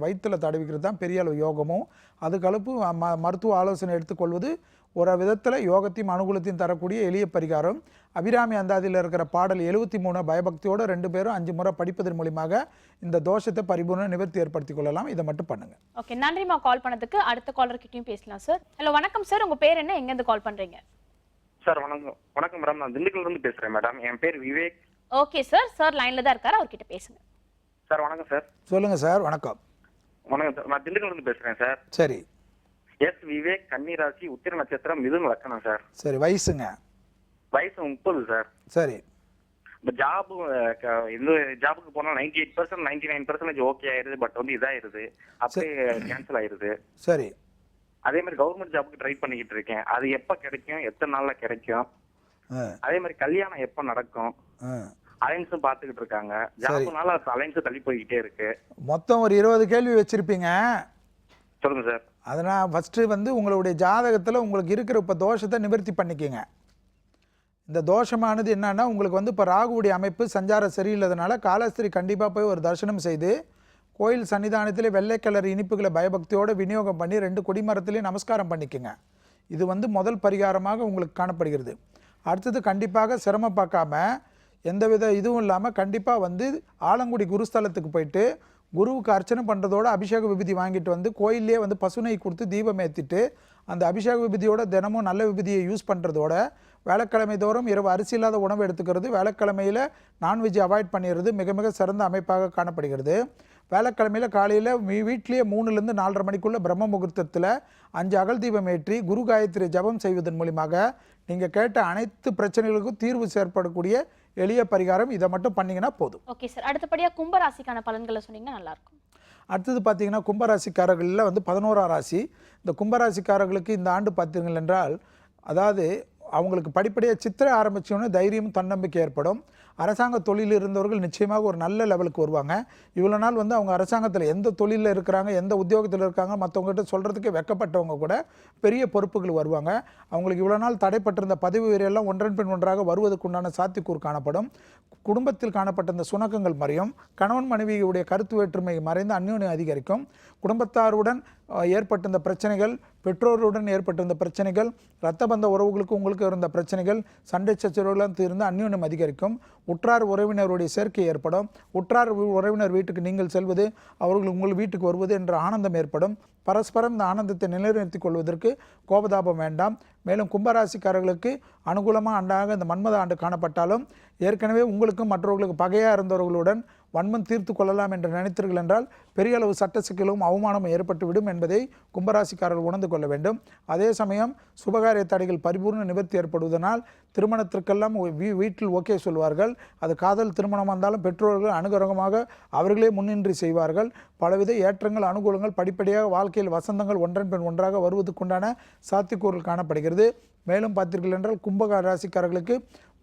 வயிற்றில் தடவிக்கிறது தான் பெரிய அளவு யோகமும். அதுக்கடுப்பு மருத்துவ ஆலோசனை எடுத்துக்கொள்வது ஒரு விதத்தில் யோகத்தையும் அனுகூலத்தையும் தரக்கூடிய எளிய பரிகாரம். அபிராமி அந்தாதியில் இருக்கிற பாடல் 73 பயபக்தியோடு 2 பேரும் 5 முறை படிப்பதன் மூலியமாக இந்த தோஷத்தை பரிபூர்ண நிவர்த்தி ஏற்படுத்திக் கொள்ளலாம். இதை மட்டும் பண்ணுங்க. ஓகே, நன்றிமா கால் பண்ணதுக்கு. அடுத்த காலர் கிட்டயும் பேசலாம் சார். ஹலோ வணக்கம் சார், உங்க பேர் என்ன, எங்க இருந்து கால் பண்றீங்க? சார் வணக்கம் மேடம், நான் திண்டுக்கல்ல இருந்து பேசுறேன் மேடம். என் பேர் விவேக். ஓகே சார், சார் லைன்ல தான் இருக்காரு, அவர்கிட்ட பேசுங்க. சார் வணக்கம் சார். சொல்லுங்க சார். வணக்கம். வணக்கம் சார், நான் திண்டுக்கல்ல இருந்து பேசுறேன் சார். சரி. எஸ் விவேக், கன்னி ராசி, உத்திர நட்சத்திரம், மிதுன லக்னம் சார். சரி. வயசுங்க? வயசு 30 சார். சரி. இந்த இந்த ஜாபுக்கு போனா 98% 99% ஓகே ஆயிருது. பட் வந்து இதாயிருது, அப்படியே கேன்சல் ஆயிருது. சரி. அதே மாதிரி கவர்மெண்ட் ஜாபுக்கு ட்ரை பண்ணிக்கிட்டு இருக்கேன். அது எப்ப கிடைக்கும், எத்தனை நாள்ல கிடைக்கும்? அதே மாதிரி கல்யாணம் எப்ப நடக்கும்? அலைன்ஸும் பாத்துக்கிட்டு இருக்காங்க. ஜாப்னால அலைன்ஸ் தள்ளி போய்கிட்டே இருக்கு. மொத்தம் ஒரு 20 கேள்வி வச்சிருப்பீங்க. சொல்லுங்க சார். அதனால் ஃபஸ்ட்டு வந்து உங்களுடைய ஜாதகத்தில் உங்களுக்கு இருக்கிற இப்போ தோஷத்தை நிவர்த்தி பண்ணிக்கோங்க. இந்த தோஷமானது என்னன்னா, உங்களுக்கு வந்து இப்போ ராகுவுடைய அமைப்பு சஞ்சாரம் சரியில்லாதனால காலஸ்திரி கண்டிப்பாக போய் ஒரு தரிசனம் செய்து கோயில் சன்னிதானத்திலே வெள்ளை கலர் இனிப்புகளை பயபக்தியோடு விநியோகம் பண்ணி 2 கொடிமரத்திலையும் நமஸ்காரம் பண்ணிக்கோங்க. இது வந்து முதல் பரிகாரமாக உங்களுக்கு காணப்படுகிறது. அடுத்தது கண்டிப்பாக சிரமம் பார்க்காம எந்தவித இதுவும் இல்லாமல் கண்டிப்பாக வந்து ஆலங்குடி குருஸ்தலத்துக்கு போயிட்டு குருவுக்கு அர்ச்சனை பண்ணுறதோட அபிஷேக விபூதி வாங்கிட்டு வந்து கோயிலே வந்து பசுனை கொடுத்து தீபம் ஏற்றிட்டு அந்த அபிஷேக விபூதியோட தினமும் நல்ல விபூதியை யூஸ் பண்ணுறதோட வேலைக்கிழமை தோறும் இரவு அரிசி இல்லாத உணவு எடுத்துக்கிறது, வேலைக்கிழமையில் நான்வெஜ் அவாய்ட் பண்ணிடுறது மிக மிக சிறந்த அமைப்பாக காணப்படுகிறது. வேலைக்கிழமையில் காலையில் வீட்டிலேயே 3லேருந்து 4:30 மணிக்குள்ள பிரம்ம முகூர்த்தத்தில் 5 அகல் தீபம் ஏற்றி குரு காயத்ரி ஜபம் செய்வதன் மூலியமாக நீங்கள் கேட்ட அனைத்து பிரச்சனைகளுக்கும் தீர்வு செயற்படக்கூடிய எளிய பரிகாரம். இதை மட்டும் பண்ணிங்கன்னா போதும். ஓகே சார், அடுத்தபடியாக கும்பராசிக்கான பலன்களை சொன்னீங்கன்னா நல்லாயிருக்கும். அடுத்தது பார்த்தீங்கன்னா கும்பராசிக்காரர்களில் வந்து 11ஆம் ராசி. இந்த கும்பராசிக்காரர்களுக்கு இந்த ஆண்டு பார்த்தீர்கள் என்றால், அதாவது அவங்களுக்கு படிப்படியாக சித்திரை ஆரம்பித்தோன்னே தைரியம் தன்னம்பிக்கை ஏற்படும். அரசாங்க தொழிலில் இருந்தவர்கள் நிச்சயமாக ஒரு நல்ல லெவலுக்கு வருவாங்க. இவ்வளோ நாள் வந்து அவங்க அரசாங்கத்தில் எந்த தொழிலில் இருக்கிறாங்க, எந்த உத்தியோகத்தில் இருக்காங்க, மற்றவங்ககிட்ட சொல்கிறதுக்கே வெக்கப்பட்டவங்க கூட பெரிய பொறுப்புகள் வருவாங்க. அவங்களுக்கு இவ்வளோ நாள் தடைப்பட்டிருந்த பதவி உயர்வெல்லாம் ஒன்றன் பின் ஒன்றாக வருவதற்குண்டான சாத்தியக்கூறு காணப்படும். குடும்பத்தில் காணப்பட்ட இந்த சுணக்கங்கள் மறையும். கணவன் மனைவியுடைய கருத்து வேற்றுமை மறைந்து அந்யோன்யம் அதிகரிக்கும். குடும்பத்தாருடன் ஏற்பட்ட இந்த பிரச்சனைகள், பெற்றோருடன் ஏற்பட்ட இந்த பிரச்சனைகள், இரத்த பந்த உறவுகளுக்கு உங்களுக்கு இருந்த பிரச்சனைகள், சண்டை சச்சரவுலாம் தீர்ந்து அந்யோன்யம் அதிகரிக்கும். உற்றார் உறவினருடைய சேர்க்கை ஏற்படும். உற்றார் உறவினர் வீட்டுக்கு நீங்கள் செல்வது, அவர்கள் உங்கள் வீட்டுக்கு வருவது என்ற ஆனந்தம் ஏற்படும். பரஸ்பரம் இந்த ஆனந்தத்தை நிலைநிறுத்திக் கொள்வதற்கு கோபதாபம் வேண்டாம். மேலும் கும்பராசிக்காரர்களுக்கு அனுகூலமாக ஆண்டாக இந்த மன்மத ஆண்டு காணப்பட்டாலும் ஏற்கனவே உங்களுக்கும் மற்றவர்களுக்கு பகையாக இருந்தவர்களுடன் வன்மம் தீர்த்து கொள்ளலாம் என்று நினைத்தீர்கள் என்றால் பெரிய அளவு சட்ட சிக்கலும் அவமானமும் ஏற்பட்டுவிடும் என்பதை கும்பராசிக்காரர்கள் உணர்ந்து கொள்ள வேண்டும். அதே சமயம் சுபகாரிய தடைகள் பரிபூர்ண நிவர்த்தி ஏற்படுவதனால் திருமணத்திற்கெல்லாம் வீட்டில் ஓகே சொல்வார்கள். அது காதல் திருமணம் வந்தாலும் பெற்றோர்கள் அனுகரகமாக அவர்களே முன்னின்றி செய்வார்கள். பலவித ஏற்றங்கள் அனுகூலங்கள் படிப்படியாக வாழ்க்கையில் வசந்தங்கள் ஒன்றன் பின் ஒன்றாக வருவதற்குண்டான சாத்தியக்கூறுகள் காணப்படுகிறது. மேலும் பார்த்தீர்கள் என்றால் கும்ப ராசிக்காரர்களுக்கு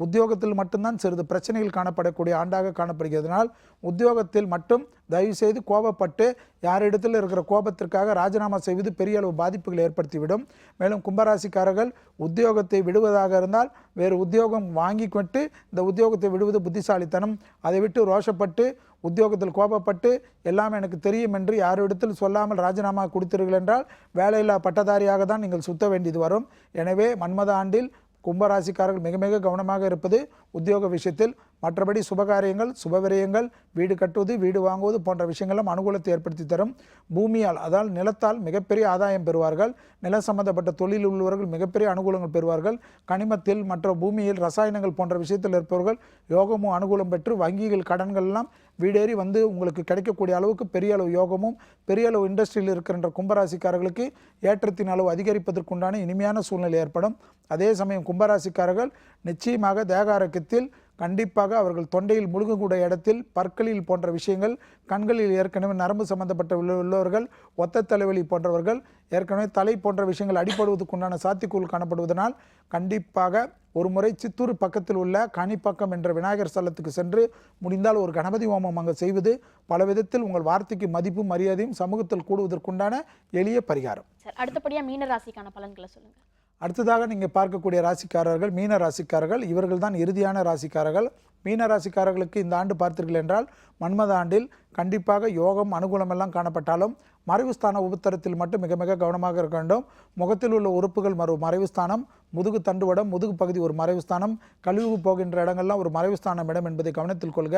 உத்தியோகத்தில் மட்டும்தான் சிறிது பிரச்சனைகள் காணப்படக்கூடிய ஆண்டாக காணப்படுகிறதுனால் உத்தியோகத்தில் மட்டும் தயவு செய்து கோபப்பட்டு யாரிடத்தில் இருக்கிற கோபத்திற்காக ராஜினாமா செய்வது பெரிய அளவு பாதிப்புகளை ஏற்படுத்திவிடும். மேலும் கும்பராசிக்காரர்கள் உத்தியோகத்தை விடுவதாக இருந்தால் வேறு உத்தியோகம் வாங்கி கொண்டு இந்த உத்தியோகத்தை விடுவது புத்திசாலித்தனம். அதை விட்டு ரோஷப்பட்டு உத்தியோகத்தில் கோபப்பட்டு எல்லாம் எனக்கு தெரியும் என்று யாரிடத்தில் சொல்லாமல் ராஜினாமா கொடுத்தீர்கள் என்றால் வேலையில்லா பட்டதாரியாக தான் நீங்கள் சுத்த வேண்டியது வரும். எனவே மன்மத ஆண்டில் கும்பராசிக்காரர்கள் மிக மிக கவனமாக இருப்பது உத்தியோக விஷயத்தில். மற்றபடி சுபகாரியங்கள், சுபவிரயங்கள், வீடு கட்டுவது, வீடு வாங்குவது போன்ற விஷயங்களும் அனுகூலத்தை ஏற்படுத்தி தரும். பூமியால், அதால் நிலத்தால் மிகப்பெரிய ஆதாயம் பெறுவார்கள். நில சம்பந்தப்பட்ட தொழில் உள்ளவர்கள் மிகப்பெரிய அனுகூலங்கள் பெறுவார்கள். கனிமத்தில் மற்ற பூமியில் ரசாயனங்கள் போன்ற விஷயத்தில் இருப்பவர்கள் யோகமும் அனுகூலம் பெற்று வங்கிகள் கடன்கள் எல்லாம் வீடேறி வந்து உங்களுக்கு கிடைக்கக்கூடிய அளவுக்கு பெரிய அளவு யோகமும் பெரிய அளவு இண்டஸ்ட்ரியில் இருக்கின்ற கும்பராசிக்காரர்களுக்கு ஏற்றத்தின் அளவு அதிகரிப்பதற்குண்டான இனிமையான சூழ்நிலை ஏற்படும். அதே சமயம் கும்பராசிக்காரர்கள் நிச்சயமாக தேக ஆரோக்கியத்தில் கண்டிப்பாக அவர்கள் தொண்டையில் முழுகக்கூடிய இடத்தில் பற்களில் போன்ற விஷயங்கள், கண்களில் ஏற்கனவே நரம்பு சம்பந்தப்பட்ட உள்ளவர்கள், ஒத்த தலைவலி போன்றவர்கள், ஏற்கனவே தலை போன்ற விஷயங்கள் அடிபடுவதற்குண்டான சாத்தியக்கூறு காணப்படுவதனால் கண்டிப்பாக ஒரு முறை சித்தூர் பக்கத்தில் உள்ள கனிப்பக்கம் என்ற விநாயகர் ஸ்தலத்துக்கு சென்று முடிந்தால் ஒரு கணபதி ஹோமம் அங்கு செய்வது பல விதத்தில் உங்கள் வார்த்தைக்கு மதிப்பும் மரியாதையும் சமூகத்தில் கூடுவதற்குண்டான எளிய பரிகாரம். அடுத்தபடியாக மீன ராசிக்கான பலன்களை சொல்லுங்க. அடுத்ததாக நீங்கள் பார்க்கக்கூடிய ராசிக்காரர்கள் மீன ராசிக்காரர்கள். இவர்கள் தான் இறுதியான ராசிக்காரர்கள். மீன ராசிக்காரர்களுக்கு இந்த ஆண்டு பார்த்தீர்கள் என்றால் மன்மத ஆண்டில் கண்டிப்பாக யோகம் அனுகூலம் எல்லாம் காணப்பட்டாலும் மறைவுஸ்தான உபத்தரத்தில் மட்டும் மிக மிக கவனமாக இருக்க வேண்டும். முகத்தில் உள்ள உறுப்புகள் மறைவுஸ்தானம், முதுகு தண்டுவடம், முதுகு பகுதி ஒரு மறைவுஸ்தானம், கழிவு போகின்ற இடங்கள்லாம் ஒரு மறைவுஸ்தானம் இடம் என்பதை கவனத்தில் கொள்க.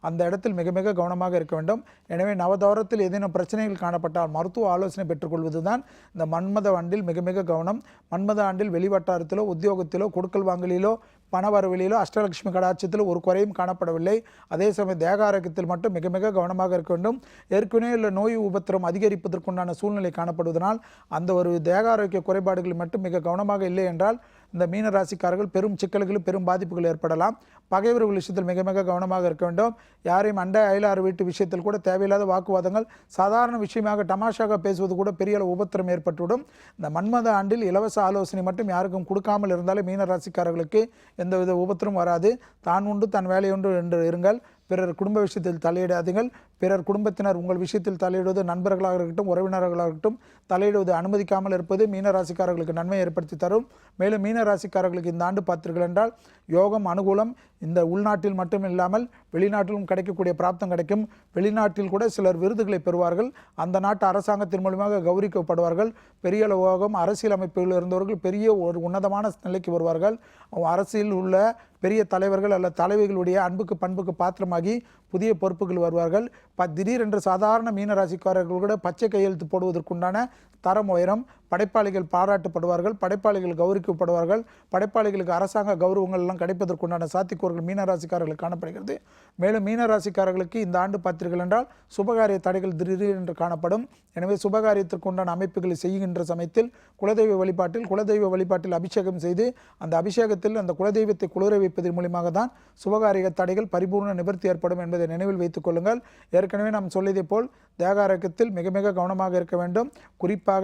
அந்த இடத்தில் மிக மிக கவனமாக இருக்க வேண்டும். எனவே நவதாரத்தில் ஏதேனும் பிரச்சனைகள் காணப்பட்டால் மருத்துவ ஆலோசனை பெற்றுக்கொள்வது தான் இந்த மன்மத ஆண்டில் மிக மிக கவனம். மன்மத ஆண்டில் வெளிவட்டாரத்திலோ உத்தியோகத்திலோ கொடுக்கல் வாங்கலிலோ பண வரவிலோ அஷ்டலட்சுமி கடாட்சத்தில் ஒரு குறையும் காணப்படவில்லை. அதே சமயம் தேக ஆரோக்கியத்தில் மட்டும் மிக மிக கவனமாக இருக்க வேண்டும். ஏற்கனவே உள்ள நோய் உபத்திரம் அதிகரிப்பதற்குண்டான சூழ்நிலை காணப்படுவதனால் அந்த ஒரு தேக ஆரோக்கிய குறைபாடுகளில் மட்டும் மிக கவனமாக இல்லை என்றால் இந்த மீன ராசிக்காரர்கள் பெரும் சிக்கல்களும் பெரும் பாதிப்புகள் ஏற்படலாம். பகைவர்கள் விஷயத்தில் மிக மிக கவனமாக இருக்க வேண்டும். யாரையும் அண்டை அயலாறு வீட்டு விஷயத்தில் கூட தேவையில்லாத வாக்குவாதங்கள், சாதாரண விஷயமாக தமாஷாக பேசுவது கூட பெரிய அளவு உபத்திரம் ஏற்பட்டுவிடும். இந்த மன்மத ஆண்டில் இலவச ஆலோசனை மட்டும் யாருக்கும் கொடுக்காமல் இருந்தாலே மீன ராசிக்காரர்களுக்கு எந்தவித உபத்திரம் வராது. தான் உண்டு தன் வேலையுண்டு என்று இருங்கள். பிறர் குடும்ப விஷயத்தில் தலையிடாதீர்கள். பிறர் குடும்பத்தினர் உங்கள் விஷயத்தில் தலையிடுவது, நண்பர்களாக இருக்கட்டும் உறவினர்களாக இருக்கட்டும், தலையிடுவது அனுமதிக்காமல் இருப்பது மீனராசிக்காரர்களுக்கு நன்மை ஏற்படுத்தி தரும். மேலும் மீனராசிக்காரர்களுக்கு இந்த ஆண்டு பார்த்தீர்கள் என்றால் யோகம் அனுகூலம் இந்த உள்நாட்டில் மட்டும் இல்லாமல் வெளிநாட்டிலும் கிடைக்கக்கூடிய பிராப்தம் கிடைக்கும். வெளிநாட்டில் கூட சிலர் விருதுகளை பெறுவார்கள். அந்த நாட்டு அரசாங்கத்தின் மூலமாக கௌரவிக்கப்படுவார்கள். பெரிய யோகம் அரசியல் அமைப்புகளில் இருந்தவர்கள் பெரிய ஒரு உன்னதமான நிலைக்கு வருவார்கள். அரசியல் உள்ள பெரிய தலைவர்கள் அல்ல தலைவிகளுடைய அன்புக்கு பண்புக்கு பாத்திரமாகி புதிய பொறுப்புகள் வருவார்கள். திடீரென்று சாதாரண மீனராசிக்காரர்கள் கூட பச்சை கையெழுத்து போடுவதற்குண்டான தரம் உயரம். படைப்பாளிகள் பாராட்டப்படுவார்கள். படைப்பாளிகள் கௌரவிக்கப்படுவார்கள். படைப்பாளிகளுக்கு அரசாங்க கௌரவங்கள் எல்லாம் கிடைப்பதற்குண்டான சாத்தியக்கூறுகள் மீனராசிக்காரர்களுக்கு காணப்படுகிறது. மேலும் மீனராசிக்காரர்களுக்கு இந்த ஆண்டு பார்த்தீர்கள் என்றால் சுபகாரிய தடைகள் திடீரென்று காணப்படும். எனவே சுபகாரியத்திற்கு உண்டான அமைப்புகளை செய்கின்ற சமயத்தில் குலதெய்வ வழிபாட்டில் அபிஷேகம் செய்து அந்த அபிஷேகத்தில் அந்த குலதெய்வத்தை குளிர வைப்பதன் மூலமாக தான் சுபகாரிய தடைகள் பரிபூர்ண நிவர்த்தி ஏற்படும் என்பதை நினைவில் வைத்துக் கொள்ளுங்கள். ஏற்கனவே நாம் சொல்லியதை போல் தேக ஆரோக்கியத்தில் மிக மிக கவனமாக இருக்க வேண்டும். குறிப்பாக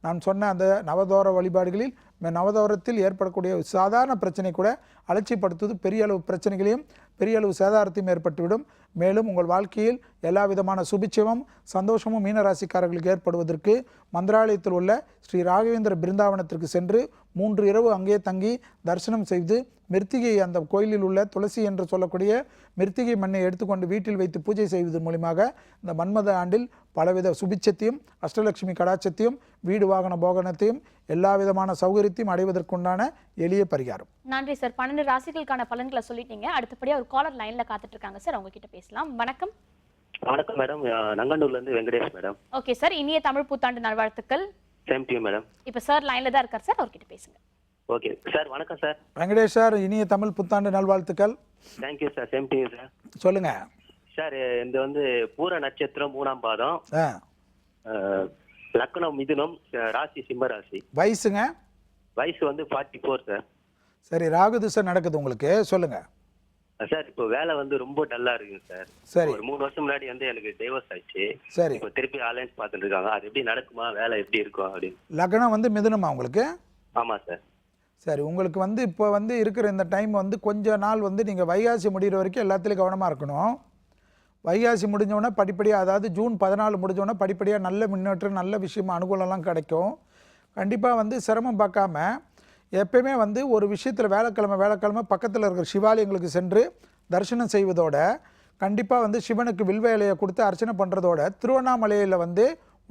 நான் சொன்ன அந்த நவதோர வழிபாடுகளில் நவதோரத்தில் ஏற்படக்கூடிய சாதாரண பிரச்சனை கூட அலட்சியப்படுத்துவது பெரிய அளவு பிரச்சனைகளையும் பெரிய அளவு சேதாரத்தையும் ஏற்பட்டுவிடும். மேலும் உங்கள் வாழ்க்கையில் எல்லா விதமான சுபிட்சமும் சந்தோஷமும் மீனராசிக்காரர்களுக்கு ஏற்படுவதற்கு மந்திராலயத்தில் உள்ள ஸ்ரீ ராகவேந்திர பிருந்தாவனத்திற்கு சென்று 3 இரவு அங்கே தங்கி தரிசனம் செய்து மிருத்திகை, அந்த கோயிலில் உள்ள துளசி என்று சொல்லக்கூடிய மிருத்திகை மண்ணை எடுத்துக்கொண்டு வீட்டில் வைத்து பூஜை செய்வதன் மூலமாக இந்த மன்மத ஆண்டில் பலவித சுபிட்சத்தையும் அஷ்டலட்சுமி கடாட்சத்தையும் வீடு வாகன போகனத்தையும் எல்லா விதமான சௌகரியத்தையும் அடைவதற்குண்டான எளிய பரிகாரம். நன்றி சார். 12 ராசிகளுக்கான பலன்களை சொல்லிட்டீங்க. அடுத்தபடியா ஒரு காலர் லைன்ல காத்துட்டு இருக்காங்க சார், அவங்க கிட்ட பேசலாம். வணக்கம். வணக்கம் மேடம், நங்கண்டூர்ல இருந்து வெங்கடேஷ் மேடம். ஓகே சார், இனிய தமிழ் புத்தாண்டு நல்வாழ்த்துக்கள். Same to you madam. இப்ப சார் லைன்ல தான் இருக்கார் சார், அவர்கிட்ட பேசுங்க. ஓகே சார், வணக்கம் சார். வெங்கடேஷ் சார், இனிய தமிழ் புத்தாண்டு நல்வாழ்த்துக்கள். Thank you sir, same to you sir. சொல்லுங்க சார். இந்த பூர நட்சத்திரம் 3ஆம் பாதம், லக்னம் மிதுனம், ராசி சிம்ம ராசி. வயசுங்க? வயசு 44 சார். சரி, ராகு திசை நடக்குது உங்களுக்கு, சொல்லுங்க சார். இப்போ வேலை ரொம்ப டல்லா இருக்குங்க சார். சரி. ஒரு 3 வருஷம் முன்னாடி எனக்கு டைவர்ஸ் ஆயிடுச்சு. சரி. இப்போ திருப்பி அலைன்ஸ் பார்த்துட்டு இருக்காங்க. அது எப்படி நடக்குமா, வேலை எப்படி இருக்கும் அப்படின்னு. லக்னம் மிதுனமா உங்களுக்கு? ஆமா சார். சரி, உங்களுக்கு இப்போ இருக்கிற இந்த டைம் கொஞ்ச நாள் நீங்கள் வைகாசி முடிகிற வரைக்கும் எல்லாத்துலேயும் கவனமாக இருக்கணும். வைகாசி முடிஞ்சோடனே படிப்படியாக, அதாவது ஜூன் 14 முடிஞ்சோடனே படிப்படியாக நல்ல முன்னேற்றம், நல்ல விஷயம், அனுகூலம்லாம் கிடைக்கும். கண்டிப்பாக சிரமம் பார்க்காம எப்பயுமே ஒரு விஷயத்தில் வேலைக்கிழமை பக்கத்தில் இருக்கிற சிவாலயங்களுக்கு சென்று தரிசனம் செய்வதோட, கண்டிப்பாக சிவனுக்கு வில்வ இலையை கொடுத்து அர்ச்சனை பண்ணுறதோட, திருவண்ணாமலையில்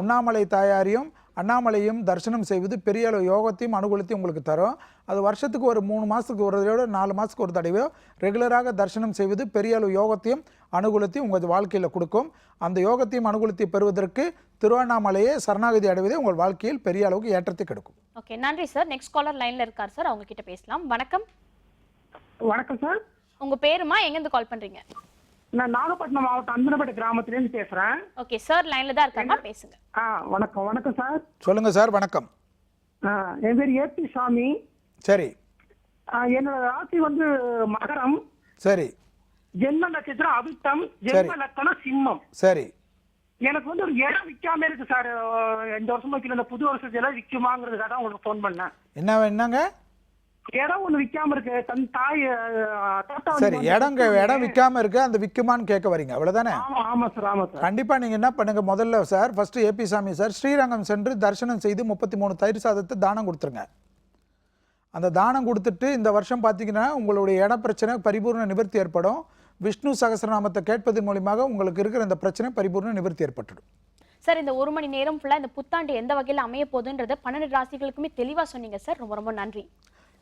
உண்ணாமலை தாயாரையும் அண்ணாமலையும் தரிசனம் செய்வது பெரிய அளவு யோகத்தையும் அனுகூலத்தையும் உங்களுக்கு தரும். அது வருஷத்துக்கு ஒரு 3 மாதத்துக்கு ஒரு தடவையோ 4 மாதத்துக்கு ஒரு தடவையோ ரெகுலராக தரிசனம் செய்வது பெரிய அளவு யோகத்தையும் அனுகூலத்தையும் உங்கள் வாழ்க்கையில் கொடுக்கும். அந்த யோகத்தையும் அனுகூலத்தையும் பெறுவதற்கு திருவண்ணாமலையை சரணாகதி அடைவதே உங்கள் வாழ்க்கையில் பெரிய அளவுக்கு ஏற்றத்தை கொடுக்கும். ஓகே, நன்றி சார். நெக்ஸ்ட் காலர் லைன்ல இருக்கார் சார், அவங்க கிட்ட பேசலாம். வணக்கம். வணக்கம் சார். உங்க பேருமா, எங்க இருந்து கால் பண்றீங்க? நான் நாகப்பட்டினம் மாவட்டம் அந்தனப்பட்டி கிராமத்துல இருந்து பேசுறேன். ஓகே சார், லைன்ல தான் இருக்காங்க, பேசுங்க. வணக்கம். வணக்கம் சார். சொல்லுங்க சார். வணக்கம். என் பேர் ஏபி சாமி. சரி. என்னோட ராசி மகரம். சரி. ஜென்ம நட்சத்திரம் அவிட்டம், ஜென்ம லக்னம் சிம்மம். சரி. எனக்கு ஒரு இடம் விற்காம இருக்கு சார். இந்த வருஷம் வைக்கல, இந்த புது வருஷத்துல விற்குமாங்கிறதுக்காக தான் உங்களுக்கு போன் பண்ணேன். என்னங்க இடம் ஒண்ணு விற்காம இருக்கு, தன் தாய் தாத்தா. சரி, இடம் விற்காம இருக்கு, அந்த விற்குமான்னு கேட்க வரீங்க, அவ்வளவுதானே? ஆமா சார். ஆமா சார். கண்டிப்பா நீங்க என்ன பண்ணுங்க, முதல்ல சார் ஃபர்ஸ்ட் ஏபி சாமி சார் ஸ்ரீரங்கம் சென்று தரிசனம் செய்து 33 தயிர் சாதத்தை தானம் கொடுத்துருங்க. அந்த தானம் கொடுத்துட்டு இந்த வருஷம் பார்த்தீங்கன்னா உங்களுடைய இட பிரச்சனை பரிபூர்ண நிவர்த்தி ஏற்படும். விஷ்ணு சகஸ்ரநாமத்தை கேட்பதன் மூலமாக உங்களுக்கு இருக்கிற இந்த பிரச்சனை பரிபூர்ண நிவர்த்தி ஏற்பட்டுடும். சார், இந்த 1 மணி நேரம் ஃபுல்லா இந்த புத்தாண்டு எந்த வகையில் அமைய போகுதுன்றதை 12 ராசிகளுக்குமே தெளிவா சொன்னீங்க சார். ரொம்ப ரொம்ப நன்றி.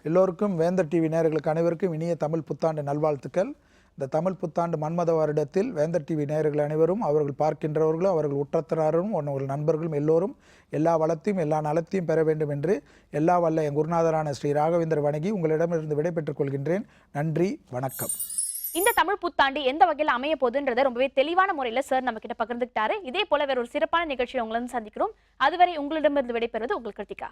எல்லோருக்கும் வேந்தர் டிவி நேயர்களுக்கு அனைவருக்கும் இனிய தமிழ் புத்தாண்டு நல்வாழ்த்துக்கள். இந்த தமிழ் புத்தாண்டு மன்மத வருடத்தில் வேந்தர் டிவி நேயர்கள் அனைவரும், அவர்கள் பார்க்கின்றவர்களும், அவர்கள் உற்றத்தினரும், அவர்கள் நண்பர்களும் எல்லோரும் எல்லா வளத்தையும் எல்லா நலத்தையும் பெற வேண்டும் என்று எல்லா வல்ல என் குருநாதரான ஸ்ரீ ராகவேந்தர் வணங்கி உங்களிடமிருந்து விடைபெற்றுக் கொள்கின்றேன். நன்றி, வணக்கம். இந்த தமிழ் புத்தாண்டு எந்த வகையில் அமைய போகுதுன்றதை ரொம்பவே தெளிவான முறையில் சார் நம்ம கிட்ட பகிர்ந்துக்கிட்டாரு. இதே போல வேற ஒரு சிறப்பான நிகழ்ச்சியை உங்களை சந்திக்கிறோம். அதுவரை உங்களிடமிருந்து விடைபெறுவது உங்கள் கிருத்திகா.